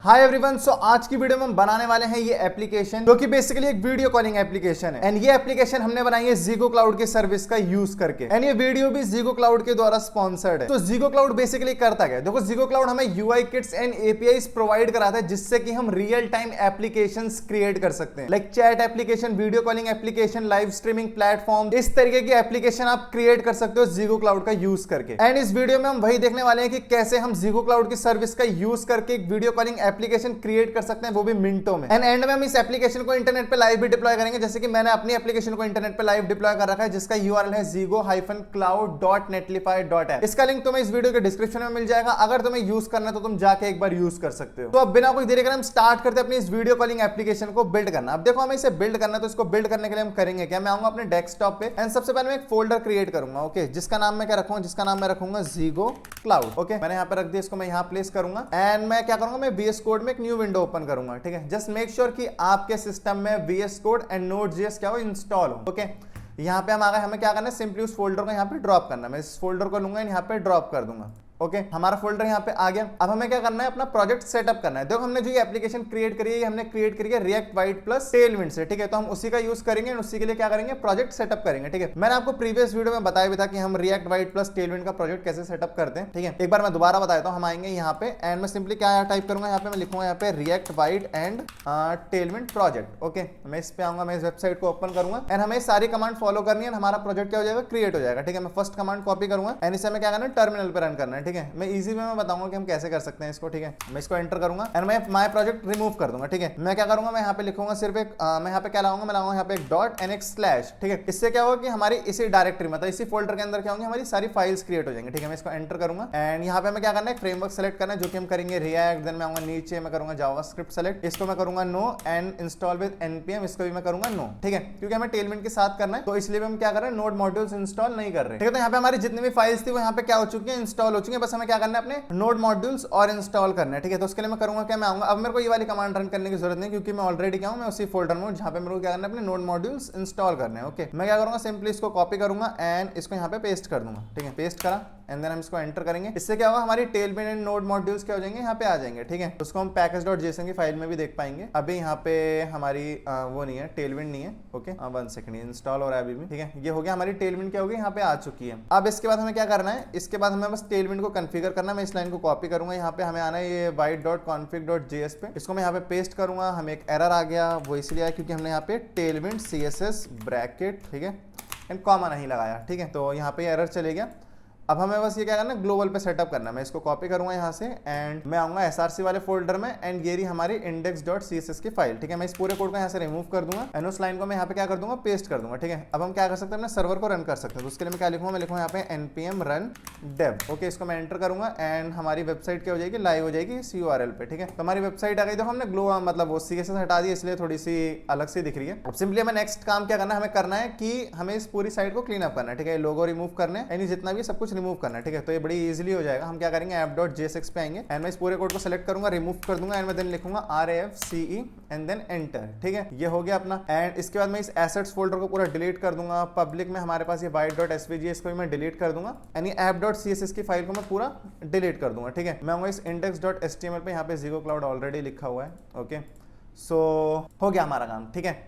Hi everyone, सो आज की video में हम बनाने वाले हैं ये एप्लीकेशन जो कि बेसिकली एक वीडियो कॉलिंग एप्लीकेशन है। एंड ये एप्लीकेशन हमने बनाई है Zigo क्लाउड की सर्विस का यूज करके। एंड ये वीडियो भी Zigo क्लाउड के द्वारा स्पॉन्सर्ड है। तो Zigo क्लाउड बेसिकली करता क्या है, देखो Zigo क्लाउड हमें UI Kitts and APIs provide कराता है जिससे कि हम रियल टाइम एप्लीकेशंस क्रिएट कर सकते हैं, like chat application, video calling application, live streaming platform, इस तरीके की एप्लीकेशन आप क्रिएट कर सकते हो Zigo क्लाउड का यूज करके। एंड इस वीडियो में हम वही देखने वाले हैं कि कैसे हम Zigo क्लाउड की सर्विस का यूज करके एक वीडियो कॉलिंग एप्लीकेशन क्रिएट कर सकते हैं, वो भी मिनटों में। एंड में हम इस एप्लीकेशन को इंटरनेट पे लाइव भी डिप्लॉय करेंगे, जैसे कि मैंने अपनी एप्लीकेशन को इंटरनेट पे लाइव डिप्लॉय कर रखा है जिसका यूआरएल है zigo-cloud.netlify.app। इसका लिंक तुम्हें इस वीडियो के डिस्क्रिप्शन में मिल जाएगा। अगर तुम्हें यूज करना है तो तुम जाके एक बार यूज कर सकते हो। तो अब बिना कोई देरी करे हम स्टार्ट करते हैं अपनी इस वीडियो कॉलिंग एप्लीकेशन को बिल्ड करना। अब देखो हमें इसे बिल्ड करना है, तो इसको बिल्ड करने के लिए हम करेंगे क्या, मैं आऊंगा अपने डेस्कटॉप पे एंड सबसे पहले मैं एक फोल्डर क्रिएट करूंगा, ओके, जिसका नाम मैं क्या रखूंगा, जिसका नाम मैं रखूंगा Zigo क्लाउड। ओके, मैंने यहाँ पे रख दिया, इसको मैं यहाँ प्लेस करूंगा एंड मैं क्या करूंगा, मैं VS कोड में एक न्यू विंडो ओपन करूंगा। ठीक है, जस्ट मेक श्योर कि आपके सिस्टम में VS कोड एंड Node.js क्या हो, इंस्टॉल हो। ओके, यहाँ पे हम आ गए, हमें क्या करना है, सिंपली उस फोल्डर को यहाँ पे ड्रॉप करना है। मैं इस फोल्डर को लूंगा, यहाँ पे ड्रॉप कर दूंगा। ओके, हमारा फोल्डर यहाँ पे आ गया। अब हमें क्या करना है, अपना प्रोजेक्ट सेटअप करना है। देखो हमने जो ये एप्लीकेशन क्रिएट करी है, हमने क्रिएट करी है React White प्लस टेलविंड से। ठीक है, तो हम उसी का यूज करेंगे, उसी के लिए क्या करेंगे, प्रोजेक्ट सेटअप करेंगे। ठीक है, मैंने आपको प्रीवियस वीडियो में बताया भी था कि हम React White प्लस टेलविंड का प्रोजेक्ट कैसे सेटअप करते हैं। ठीक है, एक बार मैं दोबारा बता देता हूँ। हम आएंगे यहाँ पे एंड मैं सिंपली क्या टाइप करूंगा, यहाँ पे मैं लिखूंगा यहाँ पे React White and Tailwind project. Okay, मैं इस पे आऊंगा, मैं इस वेबसाइट को ओपन करूंगा एंड हमें सारी कमांड फॉलो करनी है, हमारा प्रोजेक्ट क्या हो जाएगा, क्रिएट हो जाएगा। ठीक है, मैं फर्स्ट कमांड कॉपी करूंगा एंड इसे हमें क्या करना है, टर्मिनल पे रन करना है। ठीक है, मैं इजी मैं बताऊंगा कि हम कैसे कर सकते हैं इसको। ठीक है, मैं इसको एंटर करूंगा एंड मैं माय प्रोजेक्ट रिमूव कर दूंगा। ठीक है, मैं क्या करूंगा, मैं यहाँ पे लिखूंगा सिर्फ एक मैं यहाँ पे क्या लाऊंगा, मैं लाऊंगा यहाँ पे एक डॉट एंड एक स्लैश। ठीक है, इससे क्या होगा कि हमारी इसी डायरेक्टरी मतलब इसी फोल्डर के अंदर क्या होंगे, हमारी सारी फाइल्स क्रिएट हो जाएंगे। ठीक है, मैं इसको एंटर करूंगा एंड यहाँ पे मैं क्या करना है, फ्रेमवर्क सेलेक्ट करना है, जो कि हम करेंगे React। देन मैं आऊंगा नीचे, मैं करूंगा जावास्क्रिप्ट सेलेक्ट, इसको मैं करूंगा no and install with npm, इसको भी मैं करूंगा नो। ठीक है, क्योंकि हमें टेलविंड के साथ करना है तो इसलिए हम क्या कर रहे हैं, नोड मॉड्यूल्स इंस्टॉल नहीं कर रहे। ठीक है, तो यहाँ पे हमारी जितनी भी फाइल्स थी वो यहाँ पे क्या हो चुकी है, इंस्टॉल हो चुकी है। बस हमें क्या करना है, अपने नोड मॉड्यूल्स और इंस्टॉल करना है। ठीक है, तो उसके लिए मैं करूंगा क्या, मैं आऊंगा, अब मेरे को ये वाली कमांड रन करने की जरूरत नहीं, क्योंकि मैं ऑलरेडी क्या हूं, मैं उसी फोल्डर में हूं जहां पे मेरे को क्या करना है, अपने नोड मॉड्यूल्स इंस्टॉल करने हैं। ओके, मैं क्या करूंगा, सिंपली इसको कॉपी करूंगा एंड इसको यहाँ पे पेस्ट कर दूंगा। ठीक है, पेस्ट करा एंड देन हम इसको एंटर करेंगे। इससे क्या होगा, हमारी टेलविंड एंड नोड मॉड्यूल्स क्या हो जाएंगे, यहाँ पे आ जाएंगे। ठीक है, उसको हम package.json की फाइल में भी देख पाएंगे। अभी यहाँ पे हमारी वो नहीं है, टेलविंड नहीं है। ओके, 1 सेकंड, इंस्टॉल हो रहा है अभी भी। ठीक है, ये हो गया, हमारी टेलविंड क्या होगी, यहाँ पे आ चुकी है। अब इसके बाद हमें क्या करना है, इसके बाद हमें बस टेलविंड को कॉन्फ़िगर करना है। मैं इस लाइन को कॉपी करूंगा, यहाँ पे हमें आना है ये white.config.js पे, इसको मैं यहाँ पे पेस्ट करूंगा। हमें एक एरर आ गया, वो इसलिए आया क्योंकि हमने यहाँ पे टेलविंड CSS ब्रैकेट, ठीक है, एंड कॉमा नहीं लगाया। ठीक है, तो यहाँ पे एरर चले गया। अब हमें बस ये क्या करना है, ग्लोबल पे सेटअप करना है। मैं इसको कॉपी करूंगा यहाँ से एंड मैं आऊंगा SRC वाले फोल्डर में एंड ये रही हमारी index.css की फाइल। ठीक है, मैं इस पूरे कोड को यहाँ से रिमूव कर दूंगा एंड उस लाइन को मैं यहाँ पे क्या कर दूंगा, पेस्ट कर दूंगा। ठीक है, अब हम क्या कर सकते हैं, अपने सर्वर को रन कर सकते हैं। तो उसके लिए मैं क्या लिखूंगा, मैं लिखूंगा यहाँ पे npm run dev। ओके, इसको मैं एंटर करूंगा एंड हमारी वेबसाइट क्या हो जाएगी, लाइव हो जाएगी इस URL पे। ठीक है, तो हमारी वेबसाइट आ गई। देखो हमने ग्लो मतलब वो CSS हटा दी, इसलिए थोड़ी सी अलग सी दिख रही है। अब सिंपली हमें नेक्स्ट काम क्या करना है, हमें करना है कि हमें इस पूरी साइट को क्लीन अप करना है। ठीक है, लोगो रिमूव करना है, यानी जितना भी सब कुछ रिमूव करना है। ठीक है, तो बड़ी इजीली हो जाएगा। हम क्या करेंगे, app.jsx पे आएंगे एंड मैं इस पूरे कोड को सेलेक्ट करूंगा, रिमूव कर दूंगा एंड मैं देन लिखूंगा RAFCE एंड देन एंटर। ठीक है, ये हो गया अपना। एंड इसके बाद मैं इस एसेट्स फोल्डर को पूरा डिलीट कर दूंगा। पब्लिक में हमारे पास ये white.svg, इसको भी मैं डिलीट कर दूंगा यानी app.css की फाइल को मैं पूरा डिलीट कर दूंगा। ठीक है, मैं आऊंगा इस index.html पे, यहाँ पे Zigo क्लाउड ऑलरेडी लिखा हुआ है। ओके, सो हो गया हमारा काम। ठीक है,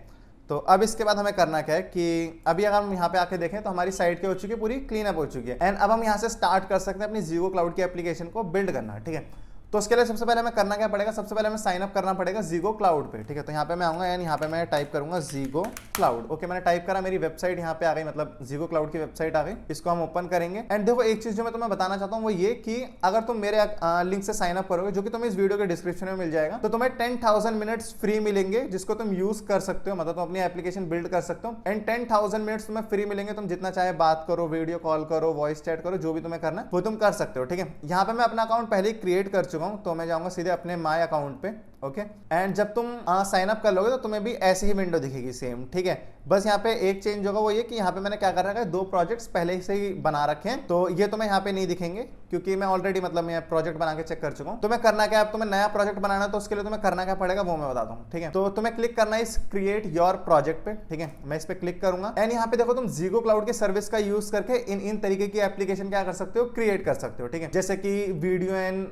तो अब इसके बाद हमें करना क्या है कि अभी अगर हम यहाँ पे आके देखें तो हमारी साइट क्या हो चुकी है, पूरी क्लीन अप हो चुकी है एंड अब हम यहाँ से स्टार्ट कर सकते हैं अपनी Zigo क्लाउड की एप्लीकेशन को बिल्ड करना। ठीक है, तो उसके लिए सबसे पहले हमें करना क्या पड़ेगा, सबसे पहले हमें साइन अप करना पड़ेगा Zigo क्लाउड पे। ठीक है, तो यहाँ पे मैं आऊंगा एंड यहाँ पे मैं टाइप करूंगा Zigo क्लाउड। ओके, मैंने टाइप करा, मेरी वेबसाइट यहाँ पे आ गई, मतलब Zigo क्लाउड की वेबसाइट आ गई। इसको हम ओपन करेंगे एंड देखो एक चीज जो मैं तुम्हें बताना चाहता हूँ वो ये कि अगर तुम मेरे लिंक से साइन अप करोगे, जो कि तुम्हें इस वीडियो के डिस्क्रिप्शन में मिल जाएगा, तो तुम्हें 10,000 मिनट्स फ्री मिलेंगे जिसको तुम यूज कर सकते हो, मतलब तुम अपनी एप्लीकेशन बिल्ड कर सकते हो एंड 10,000 मिनट्स तुम्हें फ्री मिलेंगे। तुम जितना चाहे बात करो, वीडियो कॉल करो, वॉइस चैट करो, जो भी तुम्हें करना है वो तुम कर सकते हो। ठीक है, यहाँ पे मैं अपना अकाउंट पहले ही क्रिएट कर चुका हूँ, तो मैं जाऊंगा सीधे अपने माय अकाउंट पे। ओके, एंड जब तुम साइन अप कर लोगे तो तुम्हें भी ऐसी ही विंडो दिखेगी सेम। ठीक है, बस यहाँ पे एक चेंज होगा, वो ये कि यहाँ पे मैंने क्या कर रखा है, 2 प्रोजेक्ट्स पहले से ही बना रखे हैं, तो ये तुम्हें यहाँ पे नहीं दिखेंगे क्योंकि मैं ऑलरेडी मतलब मैं प्रोजेक्ट बना के चेक कर चुका हूँ। तुम्हें करना क्या है, अब तुम्हें नया प्रोजेक्ट बनाना है तो उसके लिए तुम्हें करना क्या पड़ेगा वो मैं बताता हूँ। ठीक है, तो तुम्हें क्लिक करना है इस क्रिएट योर प्रोजेक्ट पे। ठीक है, मैं इस पे क्लिक करूंगा एंड यहाँ पे देखो तुम Zigo क्लाउड की सर्विस का यूज करके इन तरीके की एप्लीकेशन क्या कर सकते हो, क्रिएट कर सकते हो। ठीक है, जैसे कि video and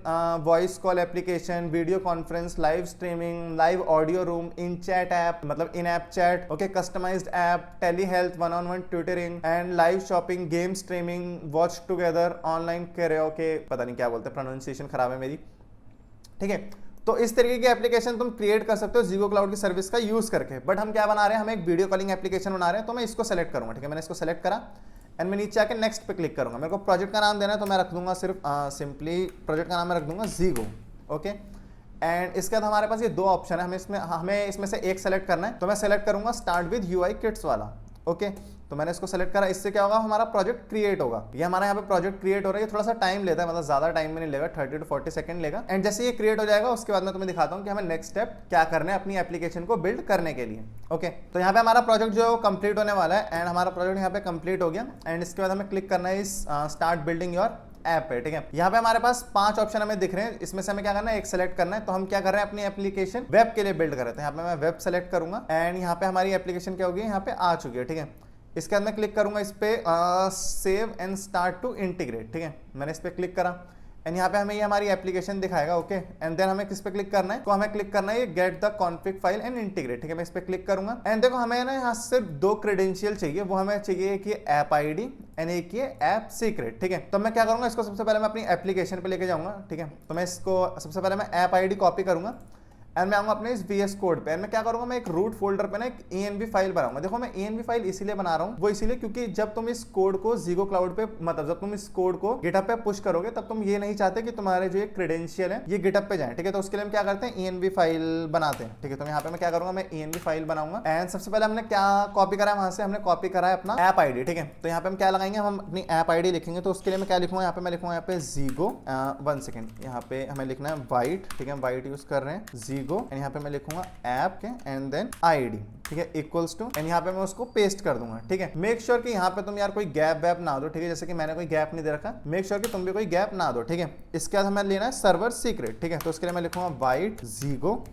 voice call application, video conference, live streaming, live audio room, in chat app मतलब in app chat, okay, customised app, tele health, one on one tutoring and live shopping, game streaming, watch together, online karaoke, पता नहीं क्या बोलते हैं, pronunciation खराब है मेरी, ठीक है। तो इस तरीके की एप्लीकेशन तुम क्रिएट कर सकते हो ज़ीगो क्लाउड की सर्विस का यूज करके। बट हम क्या बना रहे हैं, हम एक वीडियो कॉलिंग एप्लीकेशन बना रहे हैं, तो मैं इसको सेलेक्ट करूंगा, ठीक है। मैंने इसको सेलेक्ट करा एंड मैं नीचे आके नेक्स्ट पे क्लिक करूंगा। मेरे को प्रोजेक्ट का नाम देना है तो मैं रख दूंगा सिर्फ सिंपली प्रोजेक्ट का नाम मैं रख दूंगा ज़ीगो, ओके। एंड इसके बाद हमारे पास ये दो ऑप्शन है, हमें इसमें से एक सेलेक्ट करना है, तो मैं सेलेक्ट करूंगा स्टार्ट विद यूआई किट्स वाला, ओके। तो मैंने इसको सेलेक्ट करा, इससे क्या होगा, हमारा प्रोजेक्ट क्रिएट होगा। ये हमारा यहाँ पे प्रोजेक्ट क्रिएट हो रहा है, ये थोड़ा सा टाइम लेता है, मतलब ज्यादा टाइम में नहीं लेगा, 30 to 40 सेकंड लेगा। एंड जैसे ये क्रिएट हो जाएगा उसके बाद मैं तुम्हें दिखाता हूँ कि हमें नेक्स्ट स्टेप क्या करना है अपनी एप्लीकेशन को बिल्ड करने के लिए, ओके। तो यहाँ पे हमारा प्रोजेक्ट जो कंप्लीट होने वाला है एंड हमारा प्रोजेक्ट यहाँ पे कंप्लीट हो गया। एंड इसके बाद हमें क्लिक करना है इस स्टार्ट बिल्डिंग योर ऐप पे, ठीक है। यहाँ पे हमारे पास 5 ऑप्शन हमें दिख रहे हैं, इसमें से हमें क्या करना है, एक सेलेक्ट करना है। तो हम क्या कर रहे हैं, अपनी एप्लीकेशन वेब के लिए बिल्ड कर रहे थे। यहाँ पे मैं वेब सेलेक्ट करूंगा एंड यहाँ पे हमारी एप्लीकेशन क्या होगी, यहाँ पे आ चुकी है, ठीक है। इसके बाद मैं क्लिक करूंगा इस पे save and start to integrate, ठीक है। मैंने इस पे क्लिक करा एंड यहाँ पे हमें ये हमारी एप्लीकेशन दिखाएगा, ओके। एंड देन हमें किस पे क्लिक करना है, तो हमें क्लिक करना है get the config file and integrate, ठीक है। मैं इस पे क्लिक करूंगा एंड देखो हमें ना यहाँ सिर्फ 2 क्रेडेंशियल चाहिए, वो हमें चाहिए कि ऐप आईडी एंड एक ये ऐप सीक्रेट, ठीक है। तो मैं क्या करूंगा, इसको सबसे पहले मैं अपनी एप्लीकेशन पे लेके जाऊंगा, ठीक है। तो मैं इसको सबसे पहले मैं ऐप आईडी कॉपी करूंगा एंड मैं आऊंगा अपने इस VS कोड पे एंड मैं क्या करूंगा, मैं एक रूट फोल्डर पे ना एक env फाइल बनाऊंगा। देखो मैं env फाइल इसीलिए बना रहा हूँ, वो इसीलिए क्योंकि जब तुम इस कोड को ज़ीगो क्लाउड पे मतलब जब तुम इस कोड को गिटहब पे पुश करोगे तब तुम ये नहीं चाहते कि तुम्हारे जो ये क्रेडेंशियल है ये गिटहब पे जाए, ठीक है। तो उसके लिए हम क्या करते हैं, env फाइल बनाते हैं, ठीक है। तो यहाँ पे मैं क्या करूंगा, मैं env फाइल बनाऊंगा एंड सबसे पहले हमने क्या कॉपी करा है, वहां से हमने कॉपी करा है अपना ऐप आईडी, ठीक है। तो यहाँ पे हम क्या लगाएंगे, हम अपनी ऐप आईडी लिखेंगे। तो उसके लिए मैं क्या लिखूंगा, यहाँ पे मैं लिखूंगा यहाँ पे ज़ीगो 1 सेकंड, यहाँ पे हमें लिखना है वाइट, ठीक है। वाइट यूज कर रहे हैं ज़ीगो एंड यहाँ पे मैं लिखूंगा ऐप के एंड देन आईडी, ठीक है, इक्वल्स टू एंड यहाँ पे मैं उसको पेस्ट कर दूंगा, ठीक है। मेक श्योर कि यहाँ पे तुम यार कोई गैप वैप ना दो, ठीक है। जैसे कि मैंने कोई गैप नहीं दे रखा, मेक श्योर कि तुम भी कोई गैप ना दो, ठीक है। इसके बाद हमें लेना है सर्वर सीक्रेट, ठीक है। तो उसके लिए मैं लिखूंगा वाइट ज़ीगो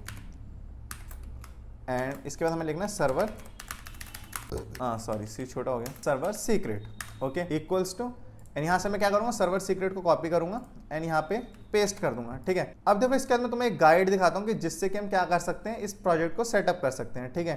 एंड इसके बाद हमें लिखना है सर्वर सॉरी सी छोटा हो गया, server secret, okay, equals to and यहाँ से मैं क्या करूंगा, सर्वर सीक्रेट को कॉपी करूंगा एंड यहाँ पे पेस्ट कर दूंगा, ठीक है। अब देखो इसके बाद मैं तुम्हें एक गाइड दिखाता हूँ कि जिससे कि हम क्या कर सकते हैं, इस प्रोजेक्ट को सेटअप कर सकते हैं, ठीक है।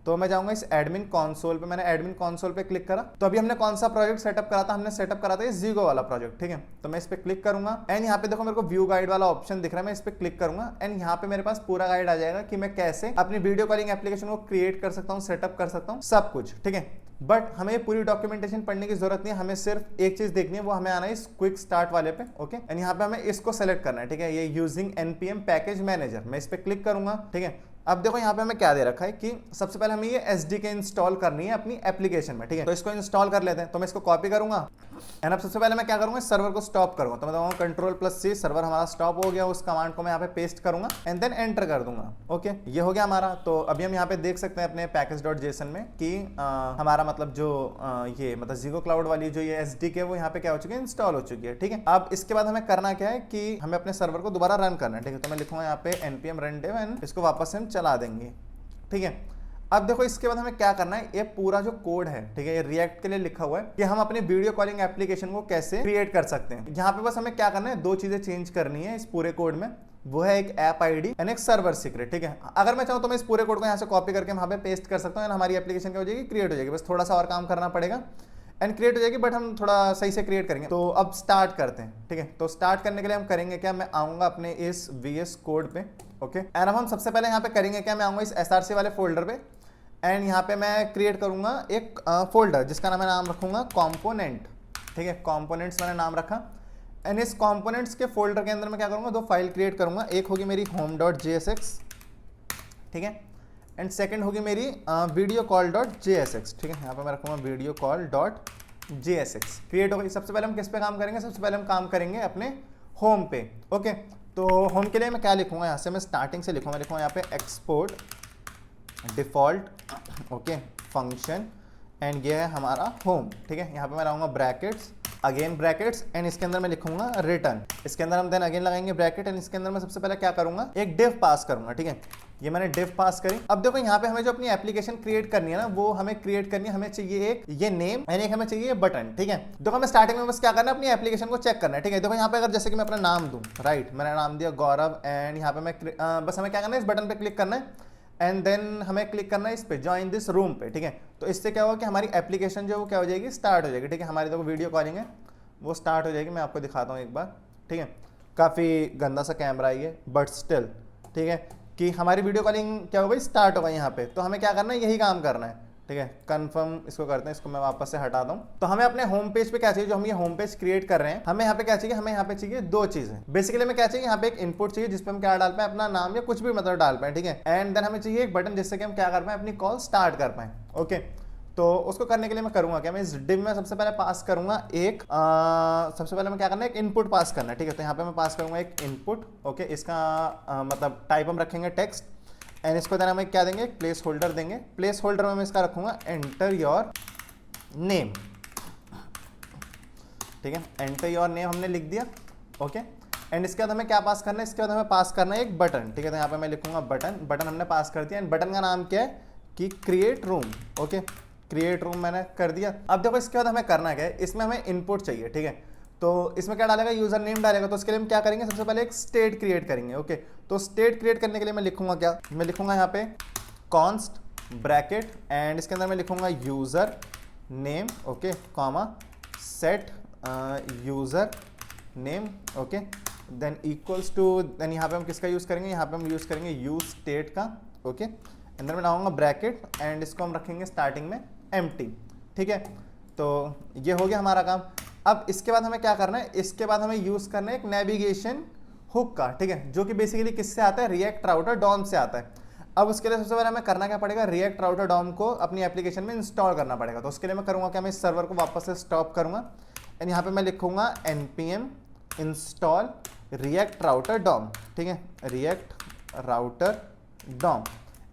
तो मैं जाऊंगा इस एडमिन कंसोल पे, मैंने एडमिन कंसोल पे क्लिक करा। तो अभी हमने कौन सा प्रोजेक्ट सेटअप करा था, हमने सेटअप करा था ये ज़ीगो वाला प्रोजेक्ट, ठीक है। तो मैं इस पे क्लिक करूंगा एंड यहाँ पे देखो मेरे को व्यू गाइड वाला ऑप्शन दिख रहा है, मैं इस पे क्लिक करूंगा एंड यहाँ पे मेरे पास पूरा गाइड आ जाएगा कि मैं कैसे अपनी वीडियो कॉलिंग एप्लीकेशन को क्रिएट कर सकता हूँ, सेटअप कर सकता हूँ, सब कुछ, ठीक है। बट हमें पूरी डॉक्यूमेंटेशन पढ़ने की जरूरत नहीं है, हमें सिर्फ एक चीज देखनी है, वो हमें आना है इस क्विक स्टार्ट वाले पे, ओके। एंड यहाँ पे हमें इसको सेलेक्ट करना है, ठीक है। ये यूजिंग npm पैकेज मैनेजर, मैं इस पे क्लिक करूंगा, ठीक है। अब देखो यहाँ पे हमें क्या दे रखा है कि सबसे पहले हमें ये SDK इंस्टॉल करनी है अपनी एप्लीकेशन में, ठीक है। तो इसको इंस्टॉल कर लेते हैं। तो मैं इसको कॉपी करूंगा एंड अब सबसे पहले मैं क्या करूंगा, इस सर्वर को स्टॉप करूंगा। तो मैं दबाऊंगा Ctrl+C, सर्वर हमारा स्टॉप हो गया। उस कमांड को मैं यहाँ पे पेस्ट करूंगा एंड देन एंटर कर दूंगा, ओके। ये हो गया हमारा। तो अभी हम यहाँ पे देख सकते हैं अपने पैकेज.json में कि हमारा मतलब जो ये मतलब ज़ीगो क्लाउड वाली जो ये SDK है वो यहाँ पे क्या हो चुकी है, इंस्टॉल हो चुकी है, ठीक है। अब इसके बाद हमें करना क्या है कि हमें अपने सर्वर को दोबारा रन करना है, ठीक है। तो मैं लिखूंगा यहाँ पे npm run dev एंड इसको वापस से हम चला देंगे, ठीक है। अब देखो इसके बाद हमें क्या करना है, ये पूरा जो कोड है, ठीक है, ये रिएक्ट के लिए लिखा हुआ है कि हम अपनी वीडियो कॉलिंग एप्लीकेशन को कैसे क्रिएट कर सकते हैं। यहाँ पे बस हमें क्या करना है, 2 चीजें चेंज करनी है इस पूरे कोड में, वो है एक ऐप आईडी एंड एक सर्वर सीक्रेट, ठीक है। अगर मैं चाहूँ तो मैं इस पूरे कोड को यहाँ से कॉपी करके वहाँ पे पेस्ट कर सकता हूँ एंड हमारी एप्लीकेशन क्या हो जाएगी, क्रिएट हो जाएगी। बस थोड़ा सा और काम करना पड़ेगा एंड क्रिएट हो जाएगी, बट हम थोड़ा सही से क्रिएट करेंगे। तो अब स्टार्ट करते हैं, ठीक है। तो स्टार्ट करने के लिए हम करेंगे क्या, मैं आऊँगा अपने इस VS कोड पे, ओके। एंड अब हम सबसे पहले यहाँ पे करेंगे क्या, मैं आऊँगा इस SRC वाले फोल्डर पे एंड यहाँ पे मैं क्रिएट करूँगा एक फोल्डर जिसका मैं नाम रखूँगा कॉम्पोनेंट, ठीक है। कॉम्पोनेंट्स मैंने नाम रखा एंड इस कॉम्पोनेंट्स के फोल्डर के अंदर मैं क्या करूँगा, 2 फाइल क्रिएट करूँगा। एक होगी मेरी home.jsx, ठीक है, एंड सेकंड होगी मेरी videocall.jsx, ठीक है। यहाँ पे मैं रखूँगा videocall.jsx क्रिएट हो गई। सबसे पहले हम किस पे काम करेंगे, सबसे पहले हम काम करेंगे अपने होम पे, ओके। तो होम के लिए मैं क्या लिखूँगा, यहाँ से मैं स्टार्टिंग से लिखूँगा, लिखूँगा यहाँ पे export default, okay, function and ये है हमारा होम, ठीक है। यहाँ पे मैं लाऊंगा ब्रैकेट्स, अगेन ब्रैकेट्स एंड इसके अंदर मैं लिखूंगा रिटर्न। इसके अंदर हम देन अगेन लगाएंगे ब्रैकेट एंड इसके अंदर मैं सबसे पहले क्या करूंगा, एक डिव पास करूंगा, ठीक है। ये मैंने div पास करी। अब देखो यहाँ पे हमें जो अपनी एप्लीकेशन क्रिएट करनी है ना, वो हमें क्रिएट करनी है, हमें चाहिए एक ये नेम एंड एक हमें चाहिए बटन, ठीक है। देखो हमें स्टार्टिंग में बस क्या करना है, अपनी एप्लीकेशन को चेक करना है, ठीक है। देखो यहाँ पे अगर जैसे कि मैं अपना नाम दूं, राइट, मैंने नाम दिया गौरव एंड यहाँ पे मैं बस हमें क्या करना है, इस बटन पे क्लिक करना है एंड देन हमें क्लिक करना है इस पे ज्वाइन दिस रूम पे, ठीक है। तो इससे क्या होगा कि हमारी एप्लीकेशन जो वो क्या हो जाएगी, स्टार्ट हो जाएगी, ठीक है। हमारी देखो वीडियो कॉलिंग है वो स्टार्ट हो जाएगी। मैं आपको दिखाता हूँ एक बार, ठीक है। काफ़ी गंदा सा कैमरा है ये, बट स्टिल ठीक है कि हमारी वीडियो कॉलिंग क्या हो गई, स्टार्ट हो गई यहाँ पे। तो हमें क्या करना है, यही काम करना है, ठीक है। कंफर्म इसको करते हैं, इसको मैं वापस से हटा दूं। तो हमें अपने होम पेज पे क्या चाहिए, जो हम ये होम पेज क्रिएट कर रहे हैं, हमें यहाँ पे क्या चाहिए, हमें यहाँ पे चाहिए दो चीजें। बेसिकली हमें क्या चाहिए, यहाँ पे एक इनपुट चाहिए जिसपे हम क्या डाल पाए, अपना नाम या कुछ भी मतलब डाल पाए, ठीक है। एंड देन हमें चाहिए एक बटन जिससे कि हम क्या कर पाए, अपनी कॉल स्टार्ट कर पाए, ओके। तो उसको करने के लिए मैं करूंगा क्या, मैं इस डिव में सबसे पहले पास करूंगा एक सबसे पहले मैं क्या करना है, एक इनपुट पास करना है, ठीक है। तो यहाँ पे मैं पास करूंगा एक इनपुट, ओके। इसका मतलब टाइप हम रखेंगे टेक्स्ट एंड इसको देना, हमें क्या देंगे, एक प्लेस होल्डर देंगे। प्लेस होल्डर में मैं इसका रखूंगा एंटर योर नेम, ठीक है। एंटर योर नेम हमने लिख दिया, ओके। एंड इसके बाद हमें क्या पास करना है, इसके बाद हमें पास करना है एक बटन, ठीक है। तो यहाँ पे मैं लिखूंगा बटन, बटन हमने पास कर दिया एंड बटन का नाम क्या है कि create room, okay. Create room मैंने कर दिया। अब देखो इसके बाद हमें करना क्या है, इसमें हमें इनपुट चाहिए, ठीक है। तो इसमें क्या डालेगा, यूजर नेम डालेगा। तो उसके लिए हम क्या करेंगे, सबसे पहले एक स्टेट क्रिएट करेंगे, ओके। तो स्टेट क्रिएट करने के लिए मैं लिखूंगा क्या, मैं लिखूंगा यहाँ पे कॉन्स्ट ब्रैकेट एंड इसके अंदर मैं लिखूंगा user name, okay, comma set user name, okay. Then equals to, then यहाँ पे हम किसका यूज करेंगे, यहाँ पे हम यूज करेंगे यूज स्टेट का, ओके। अंदर में लाऊंगा ब्रैकेट एंड इसको हम रखेंगे स्टार्टिंग में एम्प्टी, ठीक है। तो ये हो गया हमारा काम। अब इसके बाद हमें क्या करना है, इसके बाद हमें यूज करना है एक नेविगेशन हुक का, ठीक है, जो कि बेसिकली किससे आता है, रिएक्ट राउटर डॉम से आता है। अब उसके लिए सबसे पहले हमें करना क्या पड़ेगा, रिएक्ट राउटर डॉम को अपनी एप्लीकेशन में इंस्टॉल करना पड़ेगा। तो उसके लिए मैं करूँगा क्या, मैं इस सर्वर को वापस से स्टॉप करूँगा एंड यहाँ पे मैं लिखूँगा npm install react router DOM, ठीक है, रिएक्ट राउटर डॉम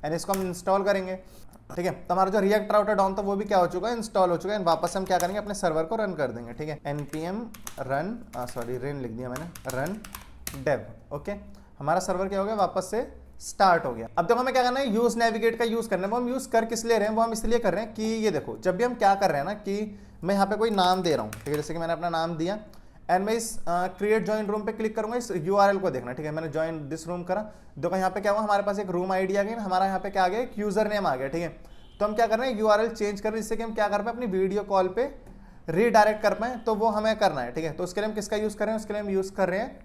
एंड इसको हम इंस्टॉल करेंगे, ठीक है। तो हमारा जो रिएक्ट राउटर डॉम था वो भी क्या हो चुका है, इंस्टॉल हो चुका है। वापस हम क्या करेंगे, अपने सर्वर को रन कर देंगे, ठीक है। npm रन रन लिख दिया मैंने, रन डेव, ओके। हमारा सर्वर क्या हो गया, वापस से स्टार्ट हो गया। अब देखो हमें क्या करना है, यूज नेविगेट का यूज करना है। वो हम यूज कर किस ले रहे हैं, वो हम इसलिए कर रहे हैं कि ये देखो, जब भी हम क्या कर रहे हैं ना, कि मैं यहाँ पे कोई नाम दे रहा हूँ, ठीक है, जैसे कि मैंने अपना नाम दिया एंड मैं इस क्रिएट जॉइन रूम पे क्लिक करूंगा, इस यूआरएल को देखना, ठीक है। मैंने जॉइन दिस रूम करा, देखो यहाँ पे क्या हुआ, हमारे पास एक रूम आईडी आ गई, हमारा यहाँ पे क्या आ गया, एक यूजर नेम आ गया, ठीक है। तो हम क्या कर रहे हैं, यूआरएल चेंज कर रहे हैं जिससे कि हम क्या कर पाए, अपनी वीडियो कॉल पे रीडायरेक्ट कर पाए। तो वो हमें करना है, ठीक है। तो उसके लिए हम किसका यूज कर रहे हैं, उसके लिए हम यूज कर रहे हैं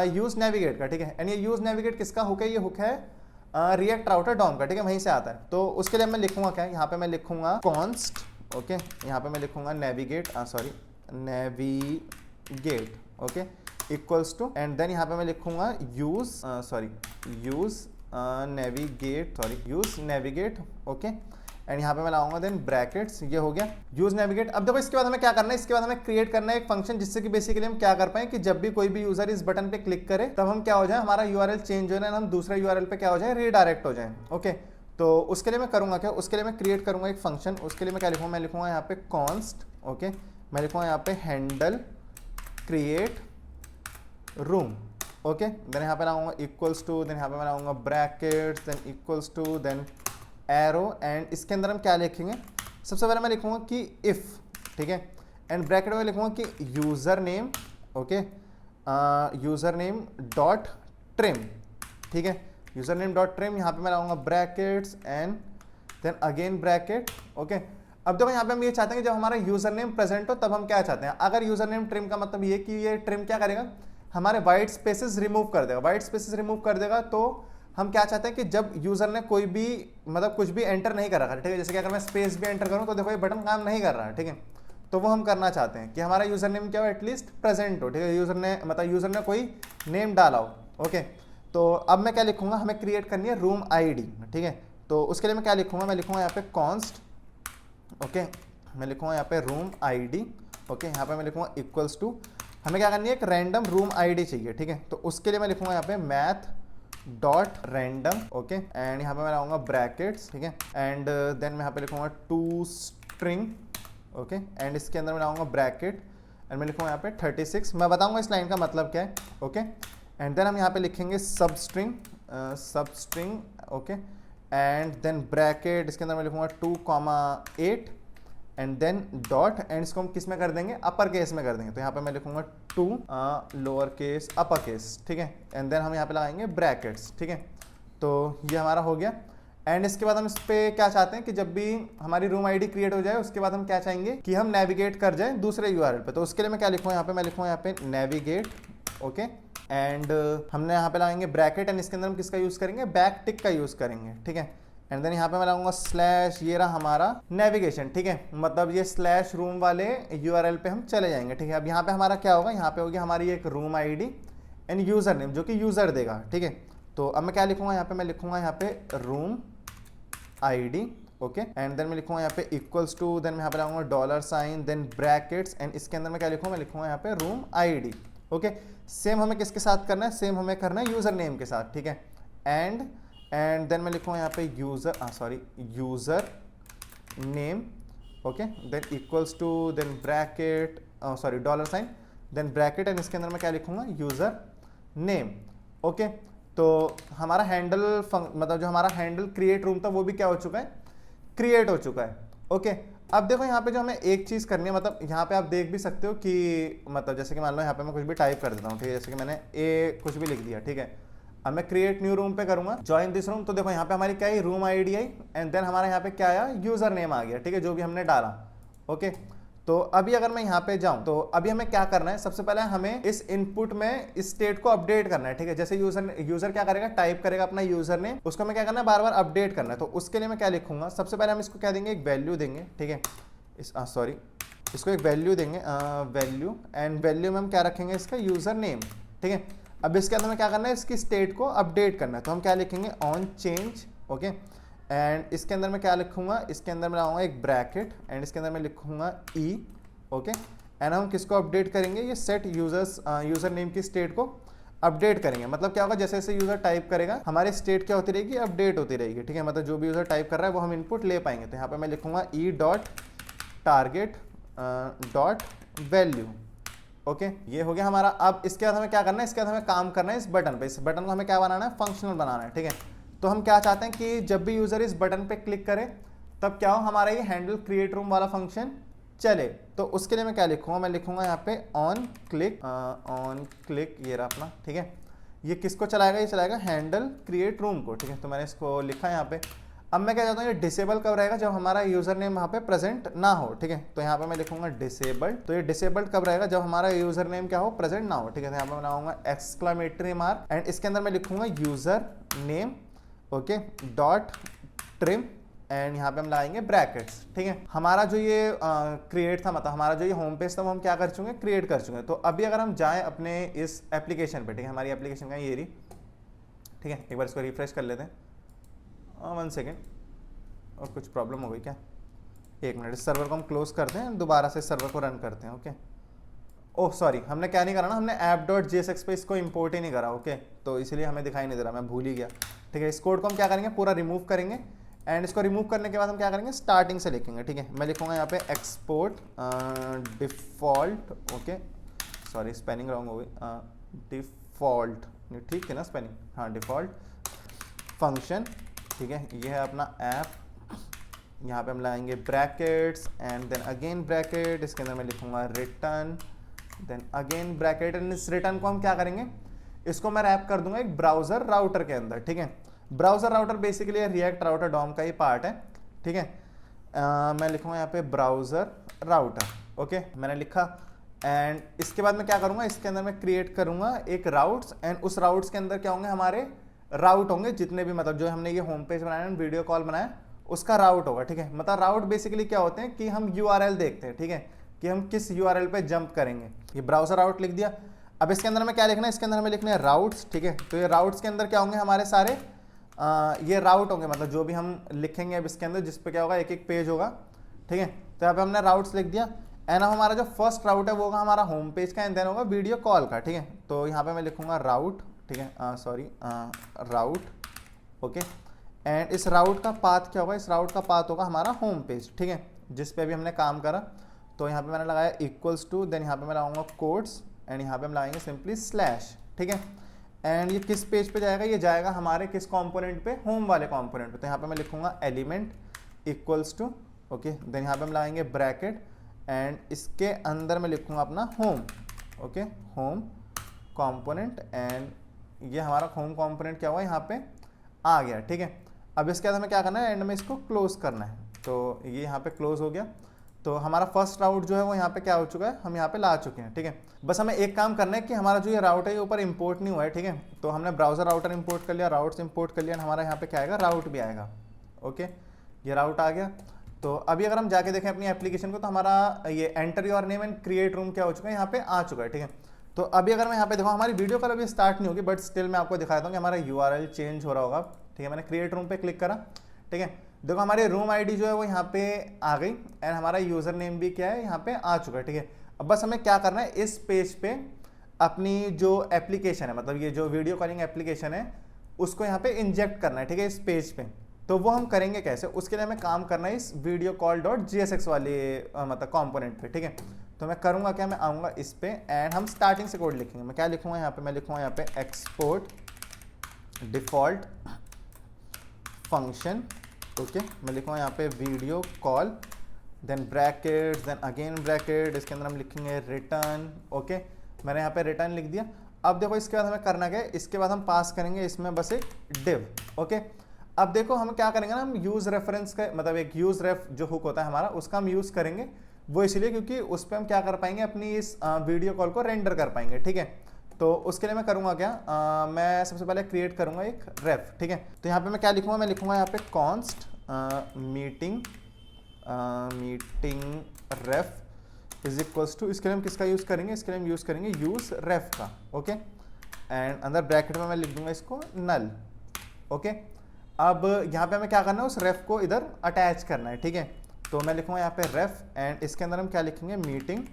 यूज नेविगेट का, ठीक है। एंड ये यूज नेविगेट किसका हुक है, ये हुक है रिएक्ट राउटर डॉम का, ठीक है, वहीं से आता है। तो उसके लिए मैं लिखूंगा क्या, यहाँ पे मैं लिखूंगा कॉन्स्ट, ओके, यहाँ पे मैं लिखूंगा navigate navigate, okay, equals to and then यहाँ पे मैं लिखूंगा यूज नेविगेट, ओके। एंड यहाँ पे मैं लाऊंगा देन ब्रैकेट्स, ये हो गया यूज नेविगेट। अब देखो इसके बाद हमें क्या करना है, इसके बाद हमें क्रिएट करना है एक फंक्शन जिससे कि बेसिकली हम क्या कर पाए कि जब भी कोई भी यूजर इस बटन पे क्लिक करे तब हम क्या हो जाए, हमारा यूआरएल चेंज हो जाए, हम दूसरे यूआरएल पे क्या हो जाए, रीडायरेक्ट हो जाए, ओके। तो उसके लिए मैं करूँगा क्या, उसके लिए मैं क्रिएट करूँगा एक फंक्शन। उसके लिए मैं क्या लिखूँगा, मैं लिखूँगा यहाँ पे कॉन्स्ट, ओके, मैं लिखूँगा यहाँ पे handle create room, okay. Then यहाँ पे लाऊंगा इक्वल्स टू, देन यहाँ पे मैं लाऊंगा brackets, then equals to, then arrow and इसके अंदर हम क्या लिखेंगे, सबसे पहले मैं लिखूंगा कि इफ, ठीक है, एंड ब्रैकेट में लिखूंगा कि user name, okay, user name dot trim, ठीक है, यूजर नेम डॉट ट्रिम। यहाँ पे मैं लाऊंगा brackets and then again bracket, okay. अब देखो यहाँ पे हम ये चाहते हैं कि जब हमारा यूजर नेम प्रेजेंट हो तब हम क्या चाहते हैं, अगर यूजर नेम ट्रिम का मतलब ये कि ये ट्रिम क्या करेगा, हमारे वाइट स्पेसेस रिमूव कर देगा। वाइट स्पेसेस रिमूव कर देगा तो हम क्या चाहते हैं कि जब यूजर ने कोई भी मतलब कुछ भी एंटर नहीं कर रखा है, ठीक है, जैसे कि अगर मैं स्पेस भी एंटर करूं तो देखो ये बटन काम नहीं कर रहा है, ठीक है। तो वो हम करना चाहते हैं कि हमारा यूजर नेम क्या हो, एटलीस्ट प्रेजेंट हो, ठीक है, यूजर ने कोई नेम डाला हो, ओके। तो अब मैं क्या लिखूंगा, हमें क्रिएट करनी है रूम आईडी, ठीक है। तो उसके लिए मैं क्या लिखूंगा, मैं लिखूंगा यहाँ पे कॉन्स्ट, ओके, मैं लिखूंगा यहाँ पे रूम आईडी, ओके। यहाँ पे मैं लिखूंगा इक्वल्स टू, हमें क्या करनी है, एक रैंडम रूम आईडी चाहिए, ठीक है। तो उसके लिए मैं लिखूंगा यहाँ पे math dot random, okay, and यहाँ पे मैं लाऊंगा ब्रैकेट्स, ठीक है, एंड देन मैं यहाँ पे लिखूंगा टू स्ट्रिंग, ओके, एंड इसके अंदर मैं लाऊंगा ब्रैकेट एंड मैं लिखूंगा यहाँ पे 36। मैं बताऊंगा इस लाइन का मतलब क्या है, ओके। एंड देन हम यहाँ पे लिखेंगे सब string okay, and then bracket, इसके अंदर मैं लिखूंगा 2,8 एंड देन डॉट, एंड इसको हम किस में कर देंगे, अपर केस में कर देंगे। तो यहाँ पे मैं लिखूंगा 2 लोअर केस अपर केस, ठीक है, एंड देन हम यहाँ पे लगाएंगे ब्रैकेट्स, ठीक है। तो ये हमारा हो गया। एंड इसके बाद हम इस पे क्या चाहते हैं कि जब भी हमारी रूम आईडी क्रिएट हो जाए उसके बाद हम क्या चाहेंगे कि हम नेविगेट कर जाए दूसरे यूआरएल पे। तो उसके लिए मैं क्या लिखूंगा यहाँ पे, मैं लिखूंगा यहाँ पे नेविगेट, ओके, एंड हमने यहाँ पे लगाएंगे ब्रैकेट, एंड इसके अंदर हम किसका यूज करेंगे, बैक टिक का यूज करेंगे, ठीक है। एंड देन यहाँ पे मैं लगाऊंगा स्लैश, ये रहा हमारा नेविगेशन, ठीक है, मतलब ये स्लैश रूम वाले यूआरएल पे हम चले जाएंगे, ठीक है। अब यहाँ पे हमारा क्या होगा, यहाँ पे होगी हमारी एक room ID and user name जो कि यूजर देगा, ठीक है। तो अब मैं क्या लिखूंगा यहाँ पे, मैं लिखूंगा यहाँ पे room ID, okay, and then मैं लिखूंगा यहाँ पे इक्वल्स टू, देन मैं यहाँ पे लगाऊंगा dollar sign, then brackets, and इसके अंदर मैं क्या लिखूंगा, मैं लिखूंगा यहाँ पे रूम आईडी, ओके। सेम हमें किसके साथ करना है, सेम हमें करना है यूजर नेम के साथ, ठीक है। एंड देन मैं लिखूंगा यहाँ पे user name, okay, then equals to, then bracket, dollar sign, then bracket, and इसके अंदर मैं क्या लिखूंगा, यूजर नेम, ओके। तो हमारा हैंडल मतलब जो हमारा हैंडल क्रिएट रूम था वो भी क्या हो चुका है, क्रिएट हो चुका है, ओके। अब देखो यहाँ पे जो हमें एक चीज़ करनी है, मतलब यहाँ पे आप देख भी सकते हो कि मतलब जैसे कि मान लो यहाँ पे मैं कुछ भी टाइप कर देता हूँ, ठीक है, जैसे कि मैंने ए कुछ भी लिख दिया, ठीक है। अब मैं क्रिएट न्यू रूम पे करूँगा, ज्वाइन दिस रूम, तो देखो यहाँ पे हमारी क्या है, रूम आईडी आई, एंड देन हमारा यहाँ पे क्या आया, यूजर नेम आ गया, ठीक है, जो भी हमने डाला, ओके। तो अभी अगर मैं यहाँ पे जाऊं तो अभी हमें क्या करना है, सबसे पहले हमें इस इनपुट में इस स्टेट को अपडेट करना है, ठीक है। जैसे यूजर क्या करेगा, टाइप करेगा अपना यूजर नेम, उसको हमें क्या करना है, बार बार अपडेट करना है। तो उसके लिए मैं क्या लिखूंगा, सबसे पहले हम इसको क्या देंगे, एक वैल्यू देंगे, ठीक है, इसको एक वैल्यू देंगे, वैल्यू, एंड वैल्यू में हम क्या रखेंगे, इसका यूजर नेम, ठीक है। अब इसके अंदर में क्या करना है, इसकी स्टेट को अपडेट करना है, तो हम क्या लिखेंगे, ऑन चेंज, ओके। एंड इसके अंदर मैं क्या लिखूंगा, इसके अंदर मैं लाऊंगा एक ब्रैकेट, एंड इसके अंदर मैं लिखूंगा ई, ओके। एंड हम किसको अपडेट करेंगे, ये सेट यूजर नेम की स्टेट को अपडेट करेंगे। मतलब क्या होगा, जैसे जैसे यूजर टाइप करेगा हमारी स्टेट क्या होती रहेगी, अपडेट होती रहेगी, ठीक है। मतलब जो भी यूजर टाइप कर रहा है वो हम इनपुट ले पाएंगे। तो यहाँ पे मैं लिखूंगा E dot target dot value, okay, ये हो गया हमारा। अब इसके बाद हमें क्या करना है, इसके बाद हमें काम करना है इस बटन पे। इस बटन को हमें क्या बनाना है, फंक्शनल बनाना है, ठीक है। तो हम क्या चाहते हैं कि जब भी यूजर इस बटन पे क्लिक करे तब क्या हो, हमारा ये हैंडल क्रिएट रूम वाला फंक्शन चले। तो उसके लिए मैं क्या लिखूंगा, मैं लिखूंगा यहाँ पे ऑन क्लिक, ये रहा अपना, ठीक है। ये किसको चलाएगा, ये चलाएगा हैंडल क्रिएट रूम को, ठीक है। तो मैंने इसको लिखा यहाँ पे। अब मैं क्या चाहता हूँ, ये डिसेबल कब रहेगा, जब हमारा यूजर नेम वहाँ पे प्रेजेंट ना हो, ठीक है। तो यहाँ पे मैं लिखूंगा डिसेबल्ड। तो ये डिसेबल्ड कब रहेगा, जब हमारा यूजर नेम क्या हो, प्रेजेंट ना हो, ठीक है। तो यहाँ पे मैं बनाऊंगा एक्सक्लेमेटरी मार्क, एंड इसके अंदर मैं लिखूंगा user name, okay, dot trim, and यहाँ पे हम लाएंगे ब्रैकेट्स, ठीक है। हमारा जो ये क्रिएट था, मतलब हमारा जो ये होम पेज था वो हम क्या कर चुके हैं, क्रिएट कर चुके हैं। तो अभी अगर हम जाएं अपने इस एप्लीकेशन पे, ठीक है, हमारी एप्लीकेशन का ये रही, ठीक है। एक बार इसको रिफ्रेश कर लेते हैं, 1 सेकेंड, और कुछ प्रॉब्लम हो गई क्या, 1 मिनट। इस सर्वर को हम क्लोज करते हैं, दोबारा से सर्वर को रन करते हैं, ओके। ओह सॉरी, हमने क्या नहीं करा ना, हमने app.jsx पे इसको इंपोर्ट ही नहीं करा, ओके। तो इसलिए हमें दिखाई नहीं दे रहा, मैं भूल ही गया, ठीक है। इस कोड को हम क्या करेंगे, पूरा रिमूव करेंगे, एंड इसको रिमूव करने के बाद हम क्या करेंगे, स्टार्टिंग से लिखेंगे, ठीक है। मैं लिखूंगा यहाँ पे export default, okay, sorry spelling wrong हो गई, डिफॉल्ट, ठीक है ना स्पेलिंग, हाँ, डिफॉल्ट फंक्शन, ठीक है। ये है अपना ऐप, यहाँ पे हम लाएंगे brackets, and then again bracket, इसके अंदर मैं लिखूंगा return, then again bracket, and इस रिटर्न को हम क्या करेंगे, इसको मैं रैप कर दूंगा एक ब्राउजर राउटर के अंदर, ठीक है। Browser router basically react router DOM का ही पार्ट है, ठीक है। मैं लिखूंगा यहाँ पे ब्राउजर राउटर, ओके, मैंने लिखा। एंड इसके बाद मैं क्या करूंगा, इसके अंदर मैं क्रिएट करूंगा एक राउट्स, एंड उस राउट्स के अंदर क्या होंगे, हमारे राउट होंगे जितने भी, मतलब जो हमने ये होम पेज बनाया, वीडियो कॉल बनाया, उसका राउट होगा, ठीक है। मतलब राउट बेसिकली क्या होते हैं कि हम यूआरएल देखते हैं, ठीक है, कि हम किस यूआरएल पे जंप करेंगे। ये ब्राउजर राउट लिख दिया। अब इसके अंदर में क्या लिखना है, इसके अंदर में लिखना है राउट्स, ठीक है। तो ये राउट्स के अंदर क्या होंगे, हमारे सारे ये राउट होंगे, मतलब जो भी हम लिखेंगे अब इसके अंदर, जिस पे क्या होगा, एक एक पेज होगा, ठीक है। तो यहाँ पे हमने राउट्स लिख दिया, एंड अब हमारा जो फर्स्ट राउट है वो होगा हमारा होम पेज का, एंड देन होगा वीडियो कॉल का, ठीक है। तो यहाँ पे मैं लिखूंगा राउट, ठीक है, राउट, ओके। एंड इस राउट का पाथ क्या होगा, इस राउट का पाथ होगा हमारा होम पेज, ठीक है, जिस पे भी हमने काम करा। तो यहाँ पे मैंने लगाया इक्वल्स टू, देन यहाँ पे मैं लगाऊंगा कोड्स, एंड यहाँ पे हम लगाएंगे सिंपली स्लैश, ठीक है। एंड ये किस पेज पे जाएगा, ये जाएगा हमारे किस कंपोनेंट पे, होम वाले कंपोनेंट पे। तो यहाँ पे मैं लिखूंगा element equals to, okay, then यहाँ पे हम लगाएंगे ब्रैकेट एंड इसके अंदर मैं लिखूंगा अपना home, okay, home component and ये हमारा होम कंपोनेंट क्या हुआ यहाँ पे आ गया, ठीक है। अब इसके बाद हमें क्या करना है, एंड में इसको क्लोज करना है। तो ये यहाँ पे क्लोज हो गया। तो हमारा फर्स्ट राउट जो है वो यहाँ पे क्या हो चुका है, हम यहाँ पे ला चुके हैं, ठीक है। बस हमें एक काम करना है कि हमारा जो ये राउट है ये ऊपर इंपोर्ट नहीं हुआ है, ठीक है। तो हमने ब्राउजर राउटर इंपोर्ट कर लिया, राउट्स इंपोर्ट कर लिया, हमारा यहाँ पे क्या आएगा, राउट भी आएगा, ओके, ये राउट आ गया। तो अभी अगर हम जाके देखें अपनी एप्लीकेशन को तो हमारा ये enter your name and create room क्या हो चुका है, यहाँ पे आ चुका है, ठीक है। तो अभी अगर मैं यहाँ पे देखो, हमारी वीडियो कल अभी स्टार्ट नहीं होगी, बट स्टिल मैं आपको दिखाता हूँ कि हमारा URL चेंज हो रहा होगा, ठीक है। मैंने क्रिएट रूम पे क्लिक करा, ठीक है। देखो हमारी रूम आईडी जो है वो यहाँ पे आ गई एंड हमारा यूजर नेम भी क्या है, यहाँ पे आ चुका है, ठीक है। अब बस हमें क्या करना है, इस पेज पे अपनी जो एप्लीकेशन है, मतलब ये जो वीडियो कॉलिंग एप्लीकेशन है, उसको यहाँ पे इंजेक्ट करना है, ठीक है, इस पेज पे। तो वो हम करेंगे कैसे, उसके लिए हमें काम करना है इस वीडियो कॉल .jsx वाले मतलब कंपोनेंट पे, ठीक है। तो मैं करूँगा क्या, मैं आऊँगा इस पे एंड हम स्टार्टिंग से कोड लिखेंगे। मैं क्या लिखूँगा यहाँ पे, मैं लिखूँगा यहाँ पे एक्सपोर्ट डिफॉल्ट फंक्शन, ओके, मैं लिखूँगा यहाँ पे video call, then bracket, then again bracket, इसके अंदर हम लिखेंगे रिटर्न, ओके, मैंने यहाँ पे रिटर्न लिख दिया। अब देखो इसके बाद हमें करना क्या है, इसके बाद हम पास करेंगे इसमें बस एक डिव, ओके। अब देखो हम क्या करेंगे ना, हम यूज रेफरेंस का मतलब एक यूज रेफ जो हुक होता है हमारा, उसका हम यूज करेंगे। वो इसलिए क्योंकि उस पर हम क्या कर पाएंगे, अपनी इस वीडियो कॉल को रेंडर कर पाएंगे, ठीक है। तो उसके लिए मैं करूँगा क्या, मैं सबसे पहले क्रिएट करूँगा एक रेफ, ठीक है। तो यहाँ पे मैं क्या लिखूँगा, मैं लिखूँगा यहाँ पे const meeting ref is equals to, इसके लिए हम किसका यूज़ करेंगे, इसके लिए हम यूज़ करेंगे यूज़ रेफ का, ओके। एंड अंदर ब्रैकेट में मैं लिख दूंगा इसको नल, ओके। अब यहाँ पे हमें क्या करना है, उस रेफ को इधर अटैच करना है, ठीक है। तो मैं लिखूँगा यहाँ पे रेफ एंड इसके अंदर हम क्या लिखेंगे, मीटिंग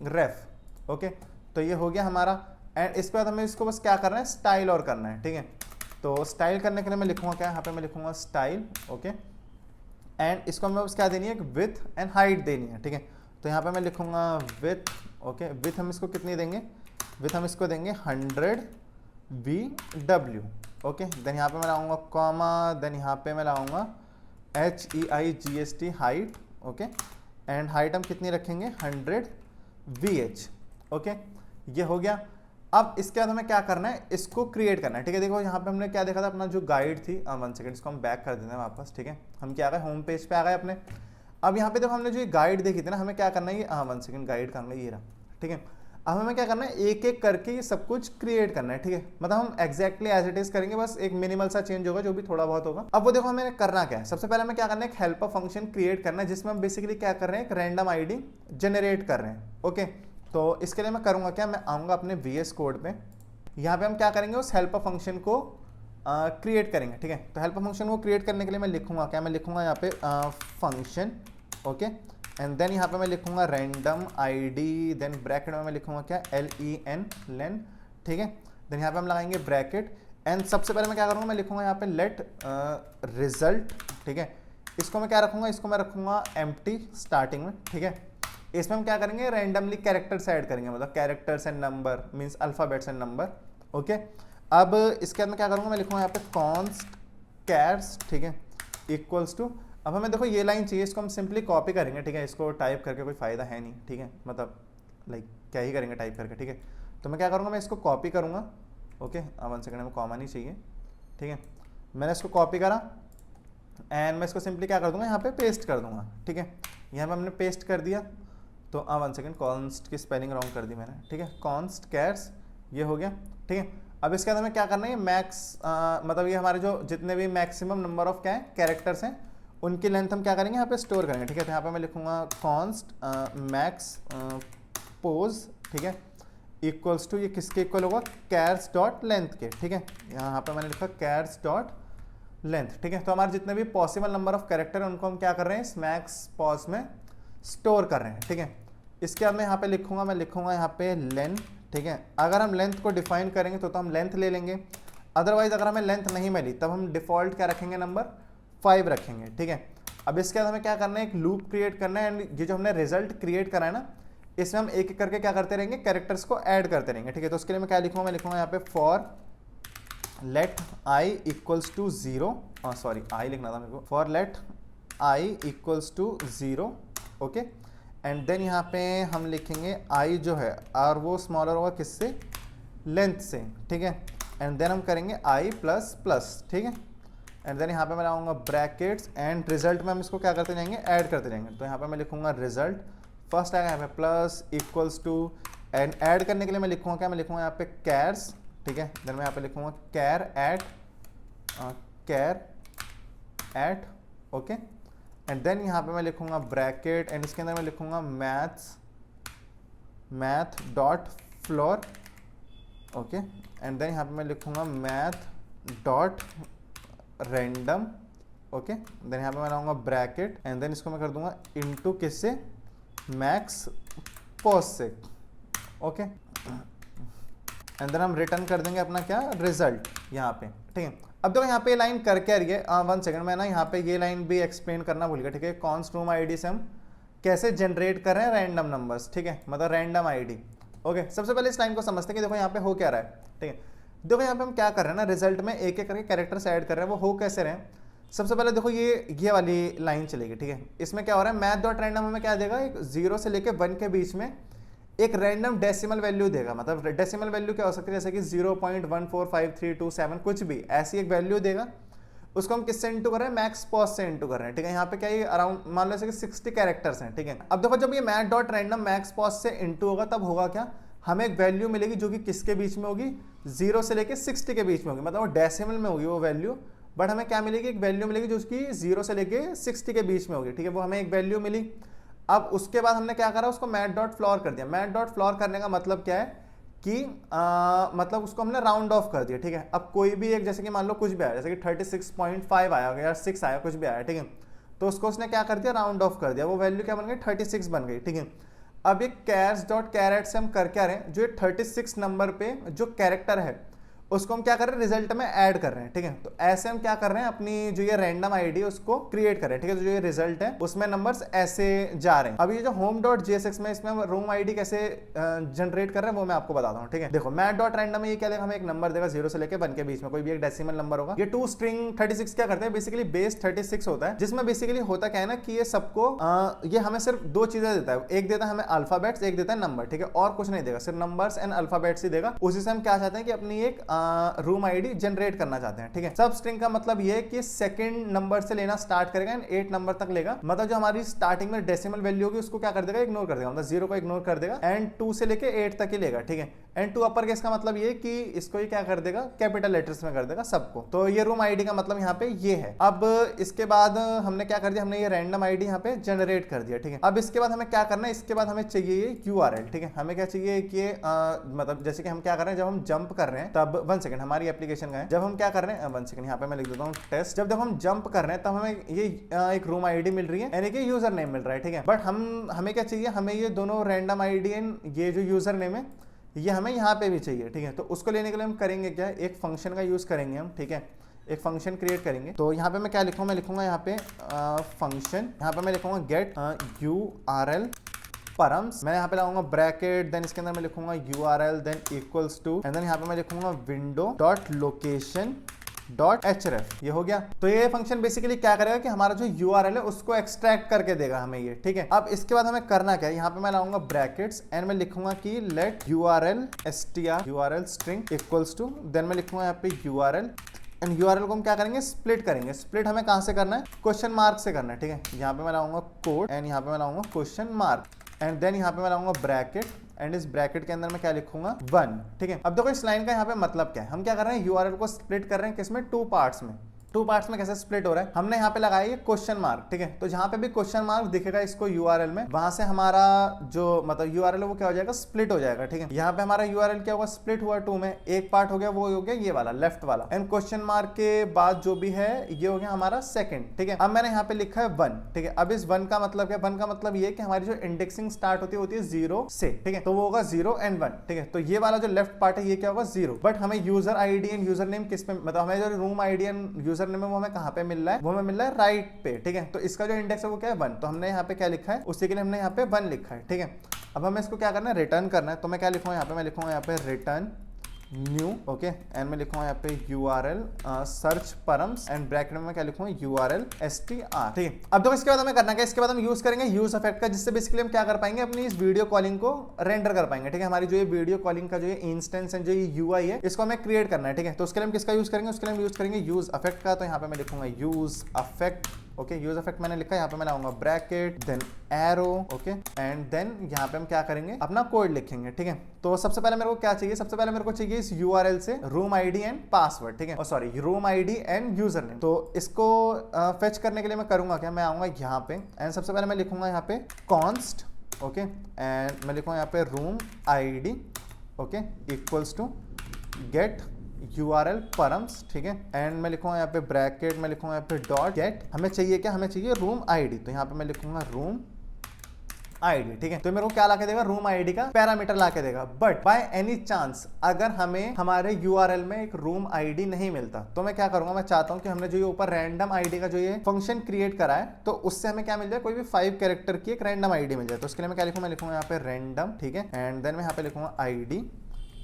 रेफ, ओके। तो ये हो गया हमारा एंड इसके बाद हमें इसको बस क्या करना है, स्टाइल और करना है, ठीक है। तो स्टाइल करने के लिए मैं लिखूँगा क्या, यहाँ पे मैं लिखूँगा स्टाइल, ओके। एंड इसको हमें बस क्या देनी है, एक विथ एंड हाइट देनी है, ठीक है। तो यहाँ पे मैं लिखूँगा विथ, ओके, विथ हम इसको कितनी देंगे, विथ हम इसको देंगे 100 VW, ओके। देन यहाँ पे मैं लाऊंगा कॉमा, देन यहाँ पे मैं लाऊंगा HEIGST height, okay. And height हम कितनी रखेंगे, 100 VH, ओके। ये हो गया। अब इसके बाद हमें क्या करना है, इसको क्रिएट करना है, ठीक है। देखो यहाँ पे हमने क्या देखा था, अपना जो गाइड थी, 1 सेकंड, इसको हम बैक कर देते हैं वापस, ठीक है। हम क्या आ गए, होम पेज पे आ गए अपने। अब यहाँ पे देखो हमने जो ये गाइड देखी थी ना, हमें क्या करना है, ये 1 सेकंड, गाइड कहाँ गई, ये रहा, ठीक है। अब हमें क्या करना है, एक एक करके ये सब कुछ क्रिएट करना है, ठीक है। मतलब हम एक्जैक्टली एज इट इज करेंगे, बस एक मिनिमल सा चेंज होगा, जो भी थोड़ा बहुत होगा। अब वो देखो हमें करना क्या है, सबसे पहले हमें क्या करना है, एक हेल्पर फंक्शन क्रिएट करना है, जिसमें हम बेसिकली क्या कर रहे हैं, एक रैंडम आईडी जनरेट कर रहे हैं, ओके। तो इसके लिए मैं करूँगा क्या, मैं आऊँगा अपने VS कोड पे, यहाँ पे हम क्या करेंगे, उस हेल्पर फंक्शन को क्रिएट करेंगे, ठीक है। तो हेल्पर फंक्शन को क्रिएट करने के लिए मैं लिखूँगा क्या, मैं लिखूँगा यहाँ पे फंक्शन, ओके। एंड देन यहाँ पे मैं लिखूँगा रैंडम आईडी, देन ब्रैकेट में मैं लिखूँगा क्या, len, ठीक है। देन यहाँ पे हम लगाएंगे ब्रैकेट एंड सबसे पहले मैं क्या करूँगा, मैं लिखूँगा यहाँ पे लेट रिजल्ट, ठीक है। इसको मैं क्या रखूँगा, इसको मैं रखूँगा एम्प्टी स्टार्टिंग में, ठीक है। इसमें हम क्या करेंगे, रैंडमली कैरेक्टर्स ऐड करेंगे, मतलब characters and number means alphabets and number, okay. अब इसके बाद मैं क्या करूँगा, मैं लिखूँगा यहाँ पे कॉन्स्ट कैर्स, ठीक है, इक्वल्स टू। अब हमें देखो ये लाइन चाहिए, इसको हम सिंपली कॉपी करेंगे, ठीक है। इसको टाइप करके कोई फ़ायदा है नहीं, ठीक है, मतलब लाइक क्या ही करेंगे टाइप करके, ठीक है। तो मैं क्या करूँगा, मैं इसको कॉपी करूँगा, ओके। 1 सेकंड में कॉमा नहीं चाहिए, ठीक है। मैंने इसको कॉपी करा एंड मैं इसको सिंपली क्या कर दूँगा, यहाँ पे पेस्ट कर दूँगा, ठीक है। यहाँ पे हमने पेस्ट कर दिया। तो 1 सेकंड, कॉन्स्ट की स्पेलिंग रॉन्ग कर दी मैंने, ठीक है, कॉन्स्ट कैर्स, ये हो गया, ठीक है। अब इसके बाद हमें क्या करना है, मैक्स मतलब ये हमारे जो जितने भी मैक्सिमम नंबर ऑफ क्या है कैरेक्टर्स हैं, उनकी लेंथ हम क्या करेंगे, यहाँ पे स्टोर करेंगे, ठीक है। तो यहाँ पे मैं लिखूँगा कॉन्स्ट मैक्स पोज, ठीक है, इक्वल्स टू, ये किसके इक्वल होगा, कैर्स डॉट लेंथ के, ठीक है। यहाँ पे मैंने लिखा कैर्स डॉट लेंथ, ठीक है। तो हमारे जितने भी पॉसिबल नंबर ऑफ कैरेक्टर हैं उनको हम क्या कर रहे हैं, इस मैक्स पॉज में स्टोर कर रहे हैं, ठीक है। इसके बाद मैं यहाँ पे लिखूँगा, मैं लिखूँगा यहाँ पे लेंथ, ठीक है। अगर हम लेंथ को डिफाइन करेंगे तो हम लेंथ ले लेंगे, अदरवाइज अगर हमें लेंथ नहीं मिली तब हम डिफॉल्ट क्या रखेंगे, नंबर 5 रखेंगे, ठीक है। अब इसके बाद हमें क्या करना है, एक लूप क्रिएट करना है एंड ये जो हमने रिजल्ट क्रिएट करा है ना, इसमें हम एक एक करके क्या करते रहेंगे, कैरेक्टर्स को ऐड करते रहेंगे, ठीक है। तो उसके लिए मैं क्या लिखूँगा, मैं लिखूँगा यहाँ पे for let i equals to 0, sorry i लिखना था मेरे को, for let i equals to 0, okay. And then यहाँ पे हम लिखेंगे आई जो है और वो स्मॉलर होगा किससे, लेंथ से, ठीक है। एंड देन हम करेंगे आई प्लस प्लस, ठीक है। एंड देन यहाँ पे मैं लगाऊंगा ब्रैकेट्स एंड रिजल्ट में हम इसको क्या करते जाएंगे, ऐड करते जाएंगे। तो यहाँ पे मैं लिखूंगा रिजल्ट, फर्स्ट आएगा यहाँ पे plus equals to, and add करने के लिए मैं लिखूंगा क्या, मैं लिखूंगा यहाँ पे कैर्स, ठीक है। देन मैं यहाँ पे लिखूंगा char at, okay. And then यहाँ पे मैं लिखूंगा ब्रैकेट एंड इसके अंदर मैं लिखूंगा math dot floor, okay. And then यहाँ पे मैं लिखूंगा math dot random, okay. Then यहाँ पे मैं लाऊंगा ब्रैकेट एंड देन इसको मैं कर दूंगा इनटू किससे, मैक्स पोस्ट से, ओके। एंड देन हम रिटर्न कर देंगे अपना क्या, रिजल्ट यहाँ पे, ठीक है। अब देखो यहाँ पे लाइन कर क्या रही है, 1 सेकंड में ना यहाँ पे ये लाइन भी एक्सप्लेन करना भूल गया, ठीक है। कॉन्स्ट रूम आईडी से हम कैसे जनरेट कर रहे हैं रैंडम नंबर्स, ठीक है, मतलब रैंडम आईडी, ओके। सबसे पहले इस लाइन को समझते हैं कि देखो यहाँ पे हो क्या रहा है, ठीक है। देखो यहाँ पे हम क्या कर रहे हैं ना, रिजल्ट में एक एक करके कैरेक्टर्स ऐड कर रहे हैं, वो हो कैसे रहे हैं। सबसे पहले देखो ये वाली लाइन चलेगी, ठीक है। इसमें क्या हो रहा है, मैथ डॉट रैंडम हमें क्या देगा, एक 0 से लेके 1 के बीच में एक रैंडम डेसिमल वैल्यू देगा। मतलब डेसिमल वैल्यू क्या हो सकती है, जैसे कि 0.145327 कुछ भी ऐसी एक वैल्यू देगा। उसको हम किससे इंटू कर रहे हैं, मैक्स पॉस से इंटू कर रहे हैं, ठीक है। यहाँ पे क्या ये अराउंड मान लो कि 60 कैरेक्टर्स हैं, ठीक है। अब देखो जब ये math dot random max pos से इंटू होगा तब होगा क्या, हमें एक वैल्यू मिलेगी जो कि किसके बीच में होगी, 0 से लेके 60 के बीच में होगी, मतलब वो डेसिमल में होगी वो वैल्यू। बट हमें क्या मिलेगी, एक वैल्यू मिलेगी जो उसकी 0 से लेके 60 के बीच में होगी, ठीक है। वो हमें एक वैल्यू मिली। अब उसके बाद हमने क्या करा, उसको मैथ डॉट फ्लोर कर दिया। मैथ डॉट फ्लोर करने का मतलब क्या है कि मतलब उसको हमने राउंड ऑफ कर दिया, ठीक है। अब कोई भी एक, जैसे कि मान लो कुछ भी आया, जैसे कि 36.5 आया या 6 आया, कुछ भी आया, ठीक है। तो उसको उसने क्या कर दिया, राउंड ऑफ कर दिया, वो वैल्यू क्या बन गई, 36 बन गई, ठीक है। अब ये कैर्स डॉट कैरेट से हम कर क्या रहे हैं, जो ये 36 नंबर पे जो कैरेक्टर है उसको हम क्या कर रहे हैं, रिजल्ट में ऐड कर रहे हैं, ठीक है। तो ऐसे हम क्या कर रहे हैं, अपनी जो ये रैंडम आईडी उसको क्रिएट कर रहे हैं, ठीक है। तो जो ये रिजल्ट है उसमें नंबर्स ऐसे जा रहे हैं। अब ये जो होम डॉट जेएसएक्स में इसमें हम रूम आईडी कैसे जनरेट कर रहे हैं वो मैं आपको बताता हूँ, ठीक है। देखो मैथ डॉट रैंडम में ये क्या देगा, हमें एक नंबर देगा 0 से लेकर 1 के बीच में, कोई भी एक डेसिमल नंबर होगा। ये 2 स्ट्रिंग 36 क्या करते हैं, बेसिकली बेस 36 होता है, जिसमें बेसिकली होता क्या है ना कि ये सबको ये हमें सिर्फ 2 चीजें देता है, एक देता है हमें अल्फाबेट्स, एक देता है नंबर, ठीक है। और कुछ नहीं देगा, सिर्फ नंबर्स एंड अल्फाबेट्स ही देगा। उसी से हम क्या चाहते हैं कि अपनी एक रूम आईडी जनरेट करना चाहते हैं, ठीक है। सब स्ट्रिंग का मतलब ये है कि सेकंड नंबर से लेना स्टार्ट करेगा एंड 8 नंबर तक लेगा। मतलब जो हमारी स्टार्टिंग में डेसिमल वैल्यू होगी उसको क्या कर देगा, इग्नोर कर देगा, मतलब 0 को इग्नोर कर देगा एंड 2 से लेके 8 तक ही लेगा, ठीक है। एंड 2 अपर केस का मतलब ये कि इसको ये क्या कर देगा, कैपिटल लेटर्स में कर देगा सबको। तो ये रूम आईडी का मतलब यहाँ पे ये है। अब इसके बाद हमने क्या कर दिया, हमने ये रैंडम आईडी यहाँ पे जनरेट कर दिया, ठीक है। अब इसके बाद हमें क्या करना है, इसके बाद हमें चाहिए ये URL, ठीक है। हमें क्या चाहिए कि मतलब जैसे कि हम क्या कर रहे हैं, जब हम जंप कर रहे हैं तब 1 सेकंड हमारी एप्लीकेशन का है, जब हम क्या कर रहे हैं, 1 सेकंड यहाँ पे मैं लिख देता हूँ टेस्ट। जब हम जंप कर रहे हैं तब हमें ये एक रूम आईडी मिल रही है, यानी कि यूजर नेम मिल रहा है, ठीक है। बट हमें क्या चाहिए, हमें ये दोनों रैंडम आईडी एंड ये जो यूजर नेम है ये हमें यहाँ पे भी चाहिए, ठीक है। तो उसको लेने के लिए हम करेंगे क्या, एक फंक्शन का यूज करेंगे हम, ठीक है। एक फंक्शन क्रिएट करेंगे। तो यहाँ पे मैं क्या लिखूंगा, मैं लिखूंगा यहाँ पे फंक्शन, यहाँ पे मैं लिखूंगा गेट URL परम्स। मैं यहाँ पे लगाऊंगा ब्रैकेट, देन इसके अंदर मैं लिखूंगा URL then equals to, and then यहाँ पे मैं लिखूंगा window dot location dot href। ये हो गया। तो ये फंक्शन बेसिकली क्या करेगा कि हमारा जो URL है उसको एक्सट्रैक्ट करके देगा हमें ये, ठीक है। अब इसके बाद हमें करना क्या है, यहाँ पे मैं लाऊंगा ब्रैकेट्स एंड मैं लिखूंगा कि let URL str URL string equals to, then मैं लिखूंगा यहाँ पे URL एंड URL को हम क्या करेंगे, स्प्लिट करेंगे। स्प्लिट हमें कहाँ से करना है, क्वेश्चन मार्क से करना है, ठीक है। यहाँ पे मैं लाऊंगा कोड एंड यहाँ पे मैं लाऊंगा क्वेश्चन मार्क एंड देन यहाँ पे मैं लाऊंगा ब्रैकेट एंड इस ब्रैकेट के अंदर मैं क्या लिखूंगा 1, ठीक है। अब देखो इस लाइन का यहाँ पे मतलब क्या है, हम क्या कर रहे हैं, URL को स्प्लिट कर रहे हैं किसमें, 2 पार्ट्स में। 2 पार्ट्स में कैसे स्प्लिट हो रहा है, हमने यहाँ पे लगाया ये क्वेश्चन मार्क, ठीक है। तो जहाँ पे भी क्वेश्चन मार्क दिखेगा इसको URL में, वहां से हमारा जो मतलब URL है वो क्या हो जाएगा, स्प्लिट हो जाएगा, ठीक है। यहाँ पे हमारा URL क्या होगा, स्प्लिट हुआ 2 में, एक पार्ट हो गया वो हो गया ये वाला लेफ्ट वाला, एंड क्वेश्चन मार्क के बाद जो भी है ये हो गया हमारा सेकंड, ठीक है। अब मैंने यहाँ पे लिखा है 1, ठीक है। अब इस 1 का मतलब क्या, 1 का मतलब ये कि हमारी जो इंडेक्सिंग स्टार्ट होती है 0 से, ठीक है। तो वो होगा 0 एंड 1, ठीक है। तो ये वाला जो लेफ्ट पार्ट है ये क्या होगा 0, बट हमें user ID and user name किस पे, मतलब हमें जो room ID and user name है वो हमें कहाँ पे मिल रहा है, वो हमें मिल रहा है राइट पे, ठीक है। तो इसका जो इंडेक्स है वो क्या है 1, तो हमने यहाँ पे क्या लिखा है, उसी के लिए हमने यहाँ पे 1 लिखा है, ठीक है। अब हमें इसको क्या करना है, रिटर्न करना है। तो मैं क्या लिखूंगा यहाँ पे, मैं लिखूंगा यहाँ पे रिटर्न न्यू, ओके, एंड मैं लिखूंगा यहाँ पे URL search params and bracket में मैं क्या लिखूंगा URL str, ठीक है। अब देखो इसके बाद हमें करना क्या, इसके बाद हम यूज करेंगे यूज इफेक्ट का, जिससे बेसिकली हम क्या कर पाएंगे, अपनी इस वीडियो कॉलिंग को रेंडर कर पाएंगे, ठीक है। हमारी जो ये वीडियो कॉलिंग का जो ये इंस्टेंस एंड जो ये UI है, इसको हमें क्रिएट करना है, ठीक है। तो उसके लिए हम किसका यूज करेंगे, उसके लिए हम यूज करेंगे यूज इफेक्ट का। तो यहाँ पे मैं लिखूंगा use effect, okay, use effect मैंने लिखा, यहाँ पे मैं लाऊंगा bracket then arrow, okay, and then यहाँ पे हम क्या करेंगे, अपना कोड लिखेंगे, ठीक है। तो सबसे पहले मेरे को क्या चाहिए, सबसे पहले मेरे को चाहिए इस URL से रूम आईडी एंड पासवर्ड, ठीक है, sorry room ID and user name. तो इसको फेच करने के लिए मैं करूंगा क्या, मैं आऊंगा यहाँ पे एंड सबसे पहले मैं लिखूंगा यहाँ पे कॉन्स्ट, ओके, एंड मैं लिखूंगा यहाँ पे room ID, okay, equals to get URL params, ठीक है, एंड मैं लिखूंगा यहाँ पे ब्रैकेट, मैं लिखूंगा यहाँ पे डॉट गेट, हमें चाहिए क्या, हमें चाहिए रूम आईडी। तो यहाँ पे मैं लिखूंगा रूम आईडी, ठीक है। तो मेरे को क्या लाके देगा, रूम आईडी का पैरामीटर लाके देगा। बट बाय एनी चांस अगर हमें हमारे URL में एक रूम आईडी नहीं मिलता, तो मैं क्या करूंगा, मैं चाहता हूं कि हमने जो ये ऊपर रैंडम आईडी का जो ये फंक्शन क्रिएट करा है, तो उससे हमें क्या मिल जाए, कोई भी 5 कैरेक्टर की एक रैंडम आईडी मिल जाए। तो उसके लिए मैं क्या लिखूंगा, मैं लिखूंगा यहाँ पे रैंडम, ठीक है, एंड देन मैं यहाँ पे लिखूंगा आईडी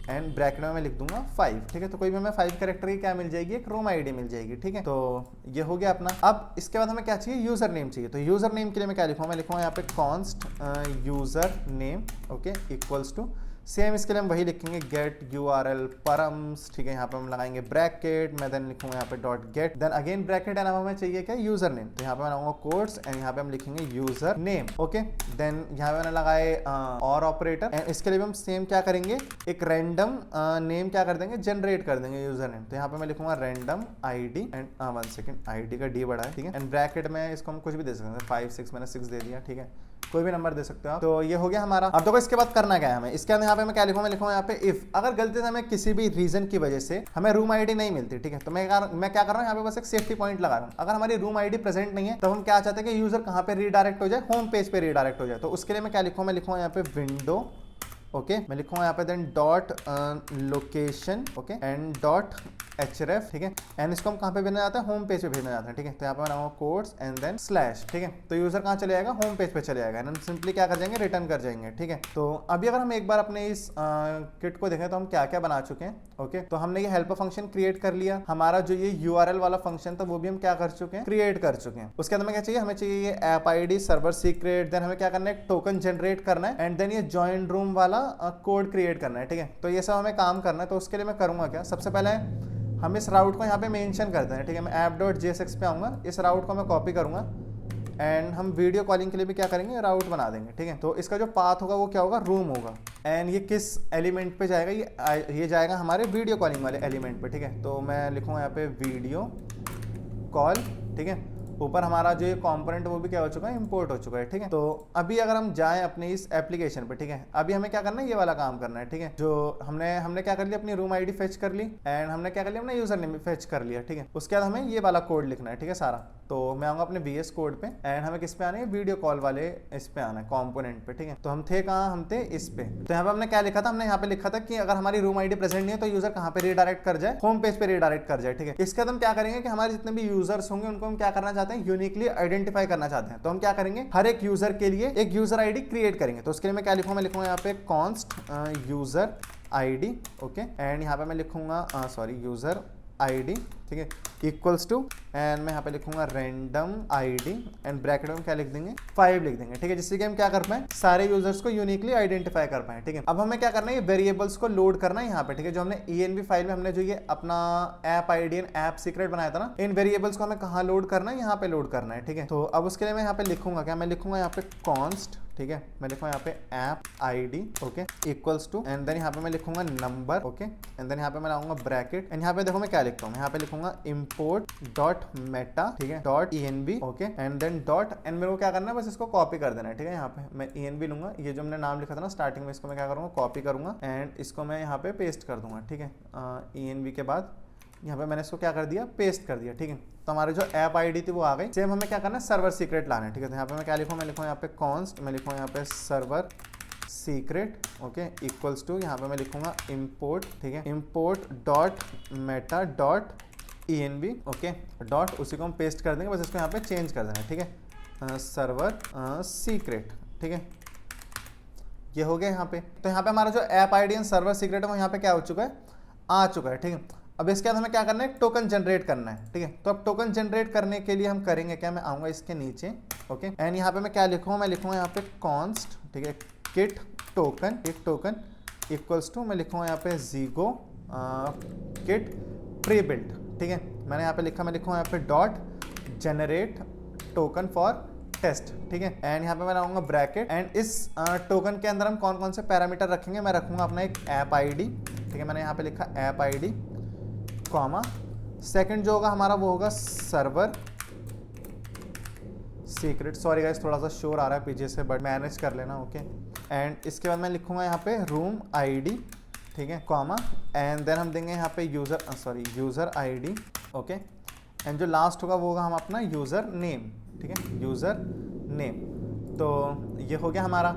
एंड ब्रैकेट में मैं लिख दूंगा 5, ठीक है। तो कोई भी हमें 5 कैरेक्टर की क्या मिल जाएगी, एक रूम आईडी मिल जाएगी, ठीक है। तो ये हो गया अपना। अब इसके बाद हमें क्या चाहिए, यूजर नेम चाहिए। तो यूजर नेम के लिए मैं क्या लिखूंगा, मैं लिखूंगा यहाँ पे const user name, okay, equals to same, इसके लिए हम वही लिखेंगे गेट URL परम्स, ठीक है। यहाँ पे हम लगाएंगे ब्रैकेट, मैं देन लिखूंगा यहाँ पे dot get, then again bracket and अब हमें चाहिए क्या, यूजर नेम। तो यहाँ पे मैं लगाऊंगा कोड्स एंड यहाँ पे हम लिखेंगे यूजर नेम, ओके। देन यहाँ पे मैंने लगाए और ऑपरेटर एंड इसके लिए भी हम सेम क्या करेंगे, एक रैंडम नेम क्या कर देंगे, जनरेट कर देंगे यूजर नेम। तो यहाँ पे मैं लिखूंगा random ID and 1 second, ID का D बड़ा है, ठीक है, एंड ब्रैकेट में इसको हम कुछ भी दे सकते हैं, 5 6 मैंने 6 दे दिया, ठीक है, कोई भी नंबर दे सकते हो आप। तो ये हो गया हमारा। अब देखो इसके बाद करना क्या है हमें, इसके बाद यहाँ पे मैं क्या लिखूंगा, मैं लिखूंगा यहाँ पे इफ अगर गलती से हमें किसी भी रीजन की वजह से हमें रूम आईडी नहीं मिलती, ठीक है, तो मैं क्या कर रहा हूँ, यहाँ पे बस एक सेफ्टी पॉइंट लगा रहा हूँ। अगर हमारी रूम आईडी प्रेजेंट नहीं है तो हम क्या चाहते हैं कि यूजर कहाँ पे रीडायरेक्ट हो जाए, होम पेज पे रीडायरेक्ट हो जाए। तो उसके लिए मैं क्या लिखूंगा, मैं लिखूंगा यहाँ पे विंडो, ओके, मैं लिखूंगा यहाँ पे then dot location, okay, and dot href, ठीक है, एंड इसको हम कहाँ पे भेजना चाहते हैं, होम पेज पे भेजना चाहते हैं, ठीक है। तो यहाँ पे बनाऊंगा कोड्स एंड देन स्लैश, ठीक है। तो यूजर कहाँ चले जाएगा, होम पेज पे चले जाएगा, एंड हम सिंपली क्या कर जाएंगे, रिटर्न कर जाएंगे, ठीक है। तो अभी अगर हम एक बार अपने इस किट को देखें तो हम क्या क्या बना चुके हैं, ओके। तो हमने ये हेल्पर फंक्शन क्रिएट कर लिया, हमारा जो ये URL वाला फंक्शन था वो भी हम क्या कर चुके हैं, क्रिएट कर चुके हैं। उसके अंदर में क्या चाहिए, हमें चाहिए ये app ID server secret, then हमें क्या करना है, एक टोकन जनरेट करना है, एंड देन ये जॉइन रूम वाला कोड क्रिएट करना है, ठीक है। तो ये सब हमें काम करना है। तो उसके लिए मैं करूंगा क्या, सबसे पहले हम इस राउट को यहाँ पे मेंशन करते हैं, ठीक है। मैं app.jsx पे आऊँगा, इस राउट को मैं कॉपी करूँगा एंड हम वीडियो कॉलिंग के लिए भी क्या करेंगे, राउट बना देंगे, ठीक है। तो इसका जो पाथ होगा वो क्या होगा, रूम होगा, एंड ये किस एलिमेंट पे जाएगा, ये जाएगा हमारे वीडियो कॉलिंग वाले एलिमेंट पे, ठीक है। तो मैं लिखूँगा यहाँ पे वीडियो कॉल, ठीक है। ऊपर हमारा जो ये कंपोनेंट वो भी क्या हो चुका है, इंपोर्ट हो चुका है, ठीक है। तो अभी अगर हम जाएं अपने इस एप्लीकेशन पे, ठीक है, अभी हमें क्या करना है, ये वाला काम करना है, ठीक है। जो हमने क्या कर लिया, अपनी रूम आईडी फेच कर ली एंड हमने क्या कर लिया, अपना यूजर नेम फेच कर लिया, ठीक है। उसके बाद हमें ये वाला कोड लिखना है, ठीक है, सारा। तो मैं आऊंगा अपने VS कोड पे एंड हमें किस पे आना है, वीडियो कॉल वाले इस पे आना है, कंपोनेंट पे, ठीक है। तो हम थे कहाँ, हम थे इस पे। तो यहाँ पे हमने क्या लिखा था, हमने यहाँ पे लिखा था कि अगर हमारी रूम आईडी प्रेजेंट नहीं है तो यूजर कहाँ पे रीडायरेक्ट कर जाए, होम पेज पे रीडायरेक्ट कर जाए, ठीक है। इसके बाद हम क्या करेंगे कि हमारे जितने भी यूजर्स होंगे उनको हम क्या करना चाहते हैं, यूनिकली आइडेंटिफाई करना चाहते हैं। तो हम क्या करेंगे, हर एक यूजर के लिए एक यूजर आईडी क्रिएट करेंगे। तो उसके लिए मैं क्या लिखूंगा, मैं लिखूंगा यहाँ पे const user ID, okay, and यहाँ पे मैं लिखूंगा यूजर आईडी, ठीक है, इक्वल्स टू, एंड मैं यहाँ पे लिखूंगा रैंडम आईडी एंड ब्रैकेट में क्या लिख देंगे, 5 लिख देंगे, ठीक है, जिससे कि हम क्या कर पाए, सारे यूजर्स को यूनिकली आइडेंटिफाई कर पाए, ठीक है। अब हमें क्या करना है, ये वेरिएबल्स को लोड करना है यहाँ पे, ठीक है। जो हमने env फाइल में हमने जो ये अपना app ID and app secret बनाया था ना, इन वेरिएबल्स को हमें कहाँ लोड करना है, यहाँ पे लोड करना है, ठीक है। तो अब उसके लिए मैं यहाँ पे लिखूंगा क्या, मैं लिखूंगा यहाँ पे कॉन्स्ट, ठीक है, मैं लिखूंगा यहाँ पे app ID, okay, equals to, and then यहाँ पे मैं लिखूंगा नंबर, ओके, एंड देन यहाँ पे मैं लाऊंगा ब्रैकेट एंड यहाँ पे देखो मैं क्या लिखता हूँ, यहाँ पे लिखूंगा import डॉट मेटा, ठीक है, dot env, okay, and then dot, and मेरे को क्या करना है, बस इसको कॉपी कर देना है, ठीक है। यहाँ पे मैं env लूंगा, ये जो हमने नाम लिखा था ना स्टार्टिंग में, इसको मैं क्या करूंगा, कॉपी करूंगा एंड इसको मैं यहाँ पे पेस्ट कर दूंगा, ठीक है। env के बाद यहाँ पे मैंने इसको क्या कर दिया, पेस्ट कर दिया, ठीक है। तो हमारी जो ऐप आईडी थी वो आ गई। सेम हमें क्या करना है, सर्वर सीक्रेट लाना है, ठीक है। तो यहाँ पे मैं क्या लिखूँ, मैं लिखूँ यहाँ पे कॉन्स्ट, मैं लिखूँ यहाँ पे server secret, okay, equals to, यहाँ पे मैं लिखूंगा इंपोर्ट, ठीक है, import dot meta dot env, okay, dot, उसी को हम पेस्ट कर देंगे, बस इसको यहाँ पे चेंज कर देना, ठीक है, सर्वर सीक्रेट, ठीक है, ये हो गया यहाँ पे। तो यहाँ पे हमारा जो app ID and server secret है वो यहाँ पे क्या हो चुका है, आ चुका है, ठीक है। अब इसके बाद हमें क्या करना है, टोकन जनरेट करना है, ठीक है। तो अब टोकन जनरेट करने के लिए हम करेंगे क्या, मैं आऊँगा इसके नीचे, ओके, एंड यहाँ पे मैं क्या लिखूँगा, मैं लिखूँगा यहाँ पे कॉन्स्ट, ठीक है, किट टोकन इक्वल्स टू, मैं लिखूँगा यहाँ पे जीगो किट प्री बिल्ट, ठीक है। मैंने यहाँ पे लिखा, मैं लिखूँगा यहाँ पे dot generate token for test, ठीक है। एंड यहाँ पे मैं लाऊंगा ब्रैकेट, एंड इस टोकन के अंदर हम कौन कौन से पैरामीटर रखेंगे, मैं रखूंगा अपना एक ऐप आईडी, ठीक है। मैंने यहाँ पे लिखा ऐप आईडी कॉमा, सेकंड जो होगा हमारा वो होगा सर्वर सीक्रेट, सॉरी गाइस थोड़ा सा शोर आ रहा है पीछे से, बट मैनेज कर लेना, ओके। एंड इसके बाद मैं लिखूंगा यहाँ पे रूम आईडी, ठीक है, कॉमा, एंड देन हम देंगे यहाँ पे यूज़र आईडी, ओके। एंड जो लास्ट होगा वो होगा हम अपना यूज़र नेम, ठीक है, यूज़र नेम। तो ये हो गया हमारा।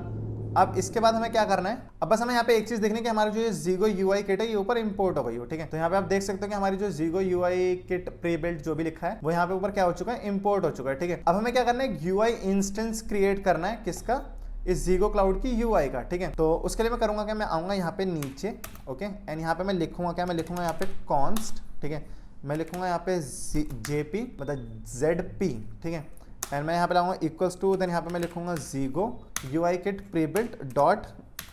अब इसके बाद हमें क्या करना है, अब बस हमें यहाँ पे एक चीज़ देखनी है कि हमारी जो ये जीगो यूआई किट है ये ऊपर इंपोर्ट हो गई हो, ठीक है। तो यहाँ पे आप देख सकते हो कि हमारी जो जीगो यूआई किट प्री बिल्ट जो भी लिखा है वो यहाँ पे ऊपर क्या हो चुका है, इंपोर्ट हो चुका है, ठीक है। अब हमें क्या करना है, यूआई इंस्टेंस क्रिएट करना है, किसका, इस जीगो क्लाउड की यूआई का, ठीक है। तो उसके लिए मैं करूँगा क्या, मैं आऊँगा यहाँ पे नीचे, ओके, एंड यहाँ पे मैं लिखूँगा क्या, मैं लिखूँगा यहाँ पे कॉन्स्ट, ठीक है, मैं लिखूँगा यहाँ पे जेपी मतलब ZP, ठीक है। एंड मैं यहाँ पे लाऊंगा इक्वल्स टू, देन यहाँ पे मैं लिखूंगा Zego UI kit prebuilt dot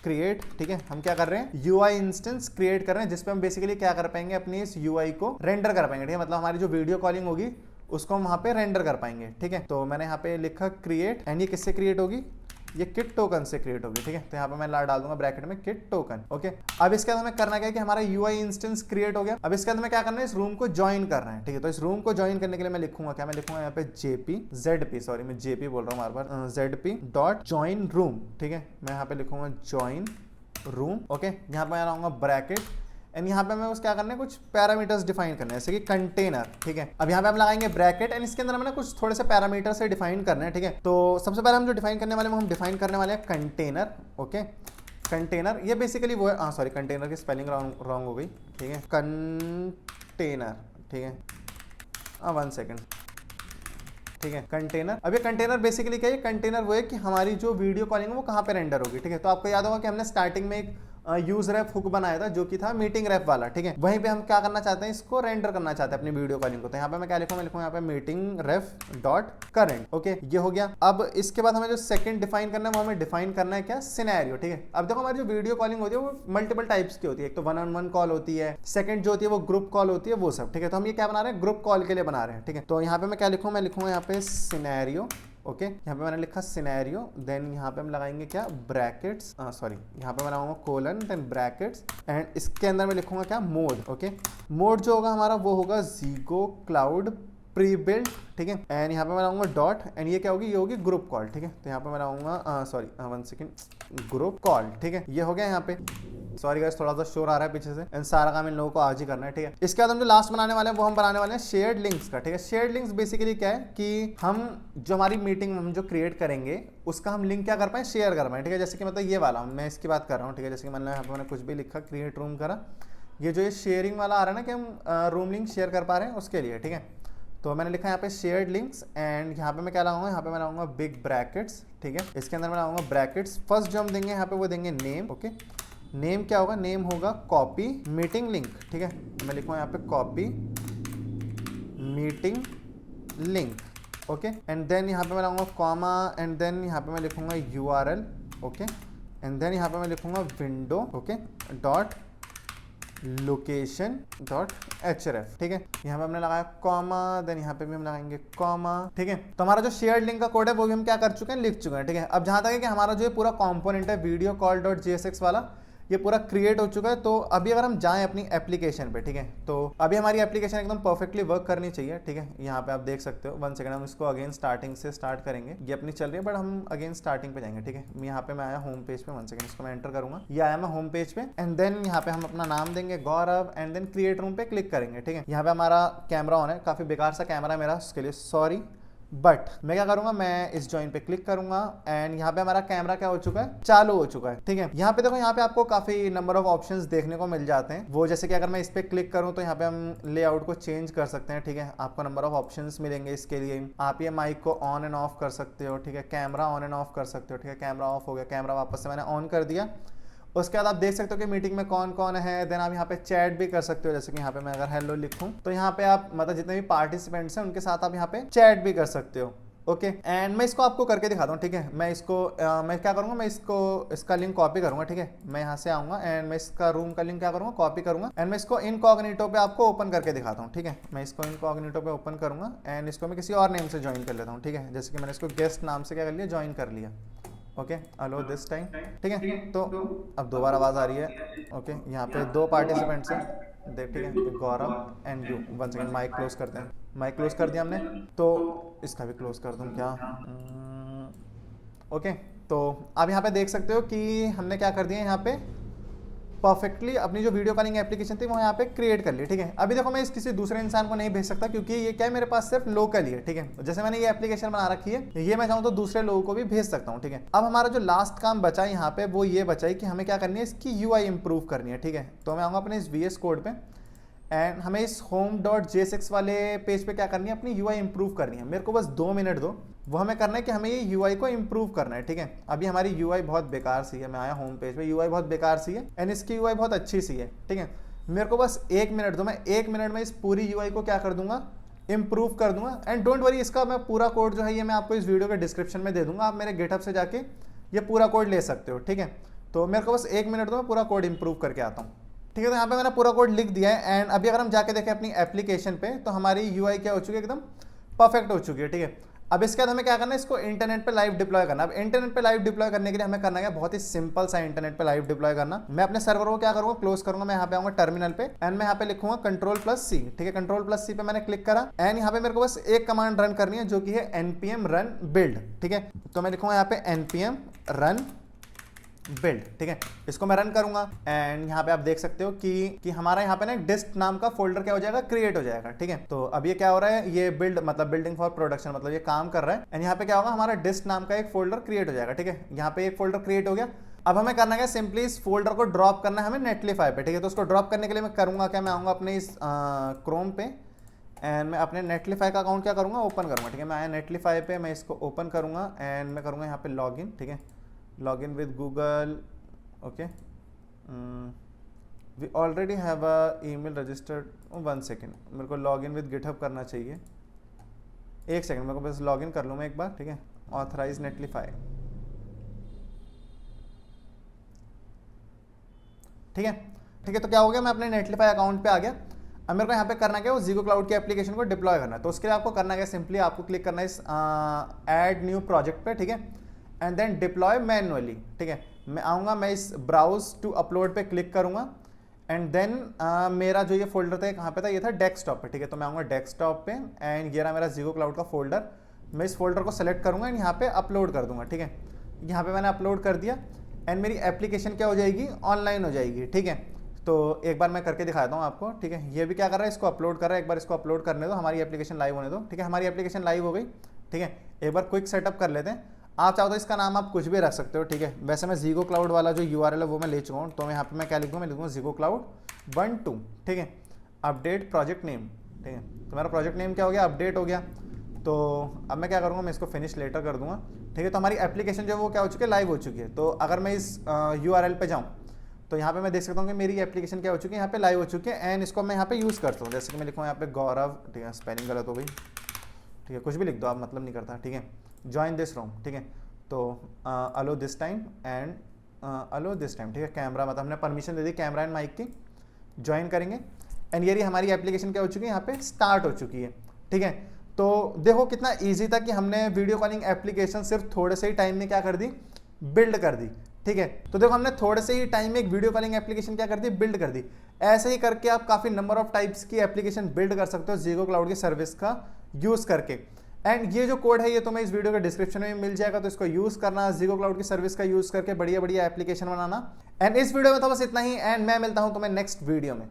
create, ठीक है। हम क्या कर रहे हैं, यूआई इंस्टेंस क्रिएट कर रहे हैं जिसपे हम बेसिकली क्या कर पाएंगे, अपनी इस यूआई को रेंडर कर पाएंगे, ठीक है। मतलब हमारी जो वीडियो कॉलिंग होगी उसको हम वहाँ पे रेंडर कर पाएंगे, ठीक है। तो मैंने यहाँ पे लिखा क्रिएट, एंड ये किससे क्रिएट होगी, ये किट टोकन से क्रिएट होगी, ठीक है। तो यहाँ पे मैं डाल दूंगा ब्रैकेट में किट टोकन, ओके। अब इसके बाद हमें करना क्या है कि हमारा यूआई इंस्टेंस क्रिएट हो गया। अब इसके बाद हमें क्या करना है, इस रूम को ज्वाइन करना है, ठीक है। तो इस रूम को ज्वाइन करने के लिए मैं लिखूंगा क्या, मैं लिखूंगा यहाँ पे ZP, सॉरी मैं JP बोल रहा हूँ बार बार, ZP डॉट ज्वाइन रूम, ठीक है। मैं यहाँ पे लिखूंगा ज्वाइन रूम, ओके। यहाँ पे मैं लाऊंगा ब्रैकेट, एंड यहाँ पे हमें उस क्या करना है, कुछ पैरामीटर्स डिफाइन करने हैं, जैसे कि कंटेनर, ठीक है। अब यहाँ पे हम लगाएंगे ब्रैकेट, एंड इसके अंदर हमें ना कुछ थोड़े से पैरामीटर से डिफाइन करने हैं, ठीक है। तो सबसे पहले हम जो डिफाइन करने वाले हैं वो हम डिफाइन करने वाले हैं कंटेनर, ओके। कंटेनर ये बेसिकली वो है, सॉरी कंटेनर की स्पेलिंग रॉन्ग हो गई, ठीक है, कंटेनर, ठीक है, 1 सेकेंड, ठीक है, कंटेनर। अब ये कंटेनर बेसिकली क्या है, कंटेनर वो है कि हमारी जो वीडियो कॉलिंग है वो कहाँ पे रेंडर होगी, ठीक है। तो आपको याद होगा कि हमने स्टार्टिंग में एक यूज रेफ हुक बनाया था जो कि था मीटिंग रेफ वाला, ठीक है। वहीं पे हम क्या करना चाहते हैं, इसको रेंडर करना चाहते हैं अपनी वीडियो कॉलिंग को। तो यहाँ पे मैं क्या लिखूँ, मैं लिखूँ यहाँ पे मीटिंग रेफ डॉट करंट, ओके, ये हो गया। अब इसके बाद हमें जो सेकंड डिफाइन करना है वो हमें डिफाइन करना है क्या, सिनेरियो, ठीक है। अब देखो हमारी जो वीडियो कॉलिंग होती है वो मल्टीपल टाइप्स की होती है, एक तो 1-on-1 कॉल होती है, सेकंड जो होती है वो ग्रुप कॉल होती है, वो सब, ठीक है। तो हम ये क्या बना रहे हैं, ग्रुप कॉल के लिए बना रहे हैं, ठीक है। तो यहाँ पे मैं क्या लिखूँ, मैं लिखूँगा यहाँ पे सिनेरियो, ओके। यहाँ पे मैंने लिखा सिनेरियो, देन यहाँ पे हम लगाएंगे क्या, ब्रैकेट्स, सॉरी यहाँ पे मैं लगाऊंगा कोलन, देन ब्रैकेट्स, एंड इसके अंदर मैं लिखूंगा क्या, मोड, ओके। मोड जो होगा हमारा वो होगा जीगो क्लाउड प्री बिल्ट, ठीक है। एंड यहाँ पे मैं लाऊंगा डॉट, एंड ये क्या होगी, ये होगी ग्रुप कॉल, ठीक है। तो यहाँ पे मैं लाऊंगा सॉरी 1 सेकेंड, ग्रुप कॉल, ठीक है, ये हो गया। यहाँ पे सॉरी गाइस थोड़ा सा शोर आ रहा है पीछे से, एंड सारा काम इन लोगों को आज ही करना है, ठीक है। इसके बाद हम जो लास्ट बनाने वाले हैं वो हम बनाने वाले हैं शेयर्ड लिंक्स का, ठीक है। शेयर्ड लिंक्स बेसिकली क्या है कि हम जो हमारी मीटिंग हम जो क्रिएट करेंगे उसका हम लिंक क्या कर पाए, शेयर कर पाए, ठीक है। जैसे कि मतलब ये वाला मैं इसकी बात कर रहा हूँ, ठीक है। जैसे कि मतलब यहाँ पे मैंने कुछ भी लिखा, क्रिएट रूम करा, ये जो ये शेयरिंग वाला आ रहा है ना कि हम रूम लिंक शेयर कर पा रहे हैं उसके लिए, ठीक है। तो मैंने लिखा यहाँ पे शेयर्ड लिंक्स, एंड यहाँ पे मैं क्या लगाऊंगा, यहाँ पे मैं लगाऊंगा बिग ब्रैकेट्स, ठीक है। इसके अंदर मैं लगाऊंगा ब्रैकेट्स, फर्स्ट जो हम देंगे यहाँ पे वो देंगे नेम, ओके। नेम क्या होगा, नेम होगा कॉपी मीटिंग लिंक, ठीक है। मैं लिखूंगा यहाँ पे copy meeting link, okay. And then यहाँ पे मैं लगाऊंगा कॉमा, एंड देन यहाँ पे मैं लिखूंगा URL, ओके। एंड देन यहाँ पे मैं लिखूंगा window, okay, dot location dot href, ठीक है। यहाँ पे हमने लगाया कॉमा, देन यहाँ पे भी हम लगाएंगे कॉमा, ठीक है। तो हमारा जो शेयर्ड लिंक का कोड है वो भी हम क्या कर चुके हैं, लिख चुके हैं, ठीक है। अब जहाँ तक है कि हमारा जो पूरा कंपोनेंट है वीडियो कॉल डॉट JSX वाला, ये पूरा क्रिएट हो चुका है। तो अभी अगर हम जाएं अपनी एप्लीकेशन पे, ठीक है, तो अभी हमारी एप्लीकेशन एकदम परफेक्टली वर्क करनी चाहिए, ठीक है। यहाँ पे आप देख सकते हो, 1 सेकंड, हम इसको अगेन स्टार्टिंग से स्टार्ट करेंगे। ये अपनी चल रही है बट हम अगेन स्टार्टिंग पे जाएंगे, ठीक है। यहाँ पे मैं आया होम पेज पे, 1 सेकंड, इसको मैं एंटर करूंगा, ये आया मैं होम पेज पे, एंड देन यहाँ पे हम अपना नाम देंगे गौरव, एंड देन क्रिएट रूम पे क्लिक करेंगे, ठीक है। यहाँ पे हमारा कैमरा ऑन है, काफी बेकार सा कैमरा है मेरा, उसके लिए सॉरी, बट मैं क्या करूंगा, मैं इस जॉइन पे क्लिक करूंगा, एंड यहाँ पे हमारा कैमरा क्या हो चुका है, चालू हो चुका है, ठीक है। यहाँ पे देखो, यहाँ पे आपको काफी नंबर ऑफ ऑप्शंस देखने को मिल जाते हैं, वो जैसे कि अगर मैं इस पे क्लिक करूं तो यहाँ पे हम लेआउट को चेंज कर सकते हैं, ठीक है। आपको नंबर ऑफ ऑप्शंस मिलेंगे इसके लिए, आप ये माइक को ऑन एंड ऑफ कर सकते हो, ठीक है। कैमरा ऑन एंड ऑफ कर सकते हो, ठीक है। कैमरा ऑफ हो गया, कैमरा वापस से मैंने ऑन कर दिया, उसके बाद आप देख सकते हो कि मीटिंग में कौन कौन है। देन आप यहाँ पे चैट भी कर सकते हो, जैसे कि यहाँ पे मैं अगर हेलो लिखूं तो यहाँ पे आप मतलब जितने भी पार्टिसिपेंट्स हैं उनके साथ आप यहाँ पे चैट भी कर सकते हो। ओके एंड मैं इसको आपको करके दिखाता हूँ, ठीक है। मैं इसको मैं क्या करूँगा, मैं इसका लिंक कॉपी करूँगा, ठीक है। मैं यहाँ से आऊँगा एंड मैं इसका रूम का लिंक क्या करूँगा, कॉपी करूँगा एंड मैं इसको इनकॉग्निटो पे आपको ओपन करके दिखाता हूँ, ठीक है। मैं इसको इनकॉग्निटो पे ओपन करूँगा एंड इसको मैं किसी और नेम से ज्वाइन कर लेता हूँ, ठीक है। जैसे कि मैंने इसको गेस्ट नाम से क्या कर लिया, ज्वाइन कर लिया। ओके अलो दिस टाइम, ठीक है। तो अब दोबारा आवाज़ आ रही है। ओके यहाँ पे 2 पार्टिसिपेंट्स हैं, देख, ठीक है, Gaurav and you. One second, mic close करते हैं। माइक क्लोज कर दिया हमने, तो इसका भी क्लोज कर दूं क्या? ओके तो आप यहाँ पे देख सकते हो कि हमने क्या कर दिया यहाँ पे परफेक्टली अपनी जो वीडियो कॉलिंग एप्लीकेशन थी वो यहाँ पे क्रिएट कर ली, ठीक है। अभी देखो मैं इस किसी दूसरे इंसान को नहीं भेज सकता क्योंकि ये क्या है, मेरे पास सिर्फ लोकल ही है, ठीक है। जैसे मैंने ये एप्लीकेशन बना रखी है, ये मैं चाहूँ तो दूसरे लोगों को भी भेज सकता हूँ, ठीक है। अब हमारा जो लास्ट काम बचा यहाँ पे वो ये बचा है कि हमें क्या करनी है, इसकी यूआई इंप्रूव करनी है, ठीक है। तो मैं आऊँगा अपने इस VS कोड पे एंड हमें इस home.jsx वाले पेज पे क्या करनी है, अपनी यूआई इंप्रूव करनी है। मेरे को बस 2 मिनट दो, वो हमें करना है कि हमें ये यूआई को इंप्रूव करना है, ठीक है। अभी हमारी यूआई बहुत बेकार सी है, मैं आया होम पेज पे, यूआई बहुत बेकार सी है एंड इसकी यूआई बहुत अच्छी सी है, ठीक है। मेरे को बस 1 मिनट दो, मैं 1 मिनट में इस पूरी यूआई को क्या कर दूंगा, इंप्रूव कर दूंगा। एंड डोंट वरी, इसका मैं पूरा कोड जो है ये मैं आपको इस वीडियो के डिस्क्रिप्शन में दे दूंगा, आप मेरे गिटहब से जाके ये पूरा कोड ले सकते हो, ठीक है। तो मेरे को बस 1 मिनट दो, मैं पूरा कोड इंप्रूव करके आता हूँ, ठीक है। तो यहाँ पे मैंने पूरा कोड लिख दिया है एंड अभी अगर हम जाके देखें अपनी एप्लीकेशन पे तो हमारी यूआई क्या हो चुकी है, एकदम परफेक्ट हो चुकी है, ठीक है। अब इसके बाद हमें क्या करना है, इसको इंटरनेट पे लाइव डिप्लॉय करना। अब इंटरनेट पे लाइव डिप्लॉय करने के लिए हमें करना है बहुत ही सिंपल सा, इंटरनेट पे लाइव डिप्लॉय करना। मैं अपने सर्वर को क्या करूँगा, क्लोज करूँगा। मैं यहाँ पे आऊँगा टर्मिनल पे एंड मैं यहाँ पे लिखूंगा Ctrl+C, ठीक है। Ctrl+C पे मैंने क्लिक करा एंड यहाँ पे मेरे को बस एक कमांड रन करनी है जो कि है npm run build, ठीक है। तो मैं लिखूंगा यहाँ पे npm run बिल्ड, ठीक है। इसको मैं रन करूंगा एंड यहाँ पे आप देख सकते हो कि हमारा यहाँ पे ना डिस्ट नाम का फोल्डर क्या हो जाएगा, क्रिएट हो जाएगा, ठीक है। तो अब ये क्या हो रहा है, ये बिल्ड मतलब बिल्डिंग फॉर प्रोडक्शन, मतलब ये काम कर रहा है एंड यहाँ पे क्या होगा, हमारा डिस्ट नाम का एक फोल्डर क्रिएट हो जाएगा, ठीक है। यहाँ पे एक फोल्डर क्रिएट हो गया। अब हमें करना है सिंपली इस फोल्डर को ड्रॉप करना है हमें नेटलिफाई पे, ठीक है। तो उसको ड्रॉप करने के लिए मैं करूंगा क्या, मैं आऊँगा अपने इस क्रोम पे एंड मैं अपने नेटलिफाई का अकाउंट क्या करूँगा, ओपन करूँगा, ठीक है। मैं आया नेटलिफाई पे, मैं इसको ओपन करूँगा एंड मैं करूँगा यहाँ पे लॉग इन, ठीक है। Log in with Google, okay. We already have a email registered. 1 second, मेरे को लॉग इन विद गिटहब करना चाहिए। 1 सेकेंड, मेरे को बस लॉग इन कर लूँ मैं एक बार, ठीक है। ऑथराइज नेटलिफाई, ठीक है, ठीक है। तो क्या हो गया, मैं अपने नेटलिफाई अकाउंट पे आ गया। अब मेरे को यहाँ पे करना क्या है, वो ज़ीगो क्लाउड की एप्लीकेशन को डिप्लॉय करना है। तो उसके लिए आपको करना क्या, सिंपली आपको क्लिक करना है इस ऐड न्यू प्रोजेक्ट पे, ठीक है, एंड देन डिप्लॉय मैनुअली, ठीक है। मैं आऊँगा, मैं इस ब्राउज टू अपलोड पे क्लिक करूँगा एंड देन मेरा जो ये फोल्डर था कहाँ पे था, ये था डेस्कटॉप पे, ठीक है। तो मैं आऊँगा डेस्कटॉप पे एंड ये रहा मेरा ज़ीगो क्लाउड का फोल्डर। मैं इस फोल्डर को सेलेक्ट करूँगा एंड यहाँ पे अपलोड कर दूँगा, ठीक है। यहाँ पे मैंने अपलोड कर दिया एंड मेरी एप्लीकेशन क्या हो जाएगी, ऑनलाइन हो जाएगी, ठीक है। तो एक बार मैं करके दिखाता हूँ आपको, ठीक है। ये भी क्या कर रहा है, इसको अपलोड कर रहा है। एक बार इसको अपलोड करने दो, हमारी एप्लीकेशन लाइव होने दो, ठीक है। हमारी एप्लीकेशन लाइव हो गई, ठीक है। एक बार क्विक सेटअप कर लेते हैं। आप चाहो तो इसका नाम आप कुछ भी रख सकते हो, ठीक है। वैसे मैं ज़ीगो क्लाउड वाला जो URL है वो मैं ले चुका हूँ, तो मैं यहाँ पे मैं क्या लिखूँगा, मैं लिखूँगा ज़ीगो क्लाउड 1.2, ठीक है। अपडेट प्रोजेक्ट नेम, ठीक है। तो मेरा प्रोजेक्ट नेम क्या हो गया, अपडेट हो गया। तो अब मैं क्या करूँगा, मैं इसको फिनिश लेटर कर दूँगा, ठीक है। तो हमारी एप्लीकेशन जो वो क्या हो चुकी है, लाइव हो चुकी है। तो अगर मैं इस URL पे जाऊँ तो यहाँ पे मैं देख सकता हूँ कि मेरी एप्लीकेशन क्या हो चुकी है, यहाँ पे लाइव हो चुकी है एंड इसको मैं यहाँ पे यूज़ करता हूँ। जैसे कि मैं लिखूँ यहाँ पे गौरव, ठीक है, स्पेलिंग गलत हो गई, ठीक है, कुछ भी लिख दो आप, मतलब नहीं करता, ठीक है। ज्वाइन दिस रूम, ठीक है। तो allow this time and allow this time, ठीक है। कैमरा मतलब हमने परमिशन दे दी कैमरा एंड माइक की, ज्वाइन करेंगे एंड ये हमारी एप्लीकेशन क्या हो चुकी है, यहाँ पे स्टार्ट हो चुकी है, ठीक है। तो देखो कितना ईजी था कि हमने वीडियो कॉलिंग एप्लीकेशन सिर्फ थोड़े से ही टाइम में क्या कर दी, बिल्ड कर दी, ठीक है। तो देखो हमने थोड़े से ही टाइम में एक वीडियो कॉलिंग एप्लीकेशन क्या कर दी, बिल्ड कर दी। ऐसे ही करके आप काफ़ी नंबर ऑफ टाइप्स की एप्लीकेशन बिल्ड कर सकते हो ज़ीगो क्लाउड की सर्विस का यूज़ करके। एंड ये जो कोड है ये तुम्हें इस वीडियो के डिस्क्रिप्शन में मिल जाएगा, तो इसको यूज़ करना, ज़ीगो क्लाउड की सर्विस का यूज़ करके बढ़िया बढ़िया एप्लीकेशन बनाना। एंड इस वीडियो में तो बस इतना ही एंड मैं मिलता हूँ तुम्हें नेक्स्ट वीडियो में।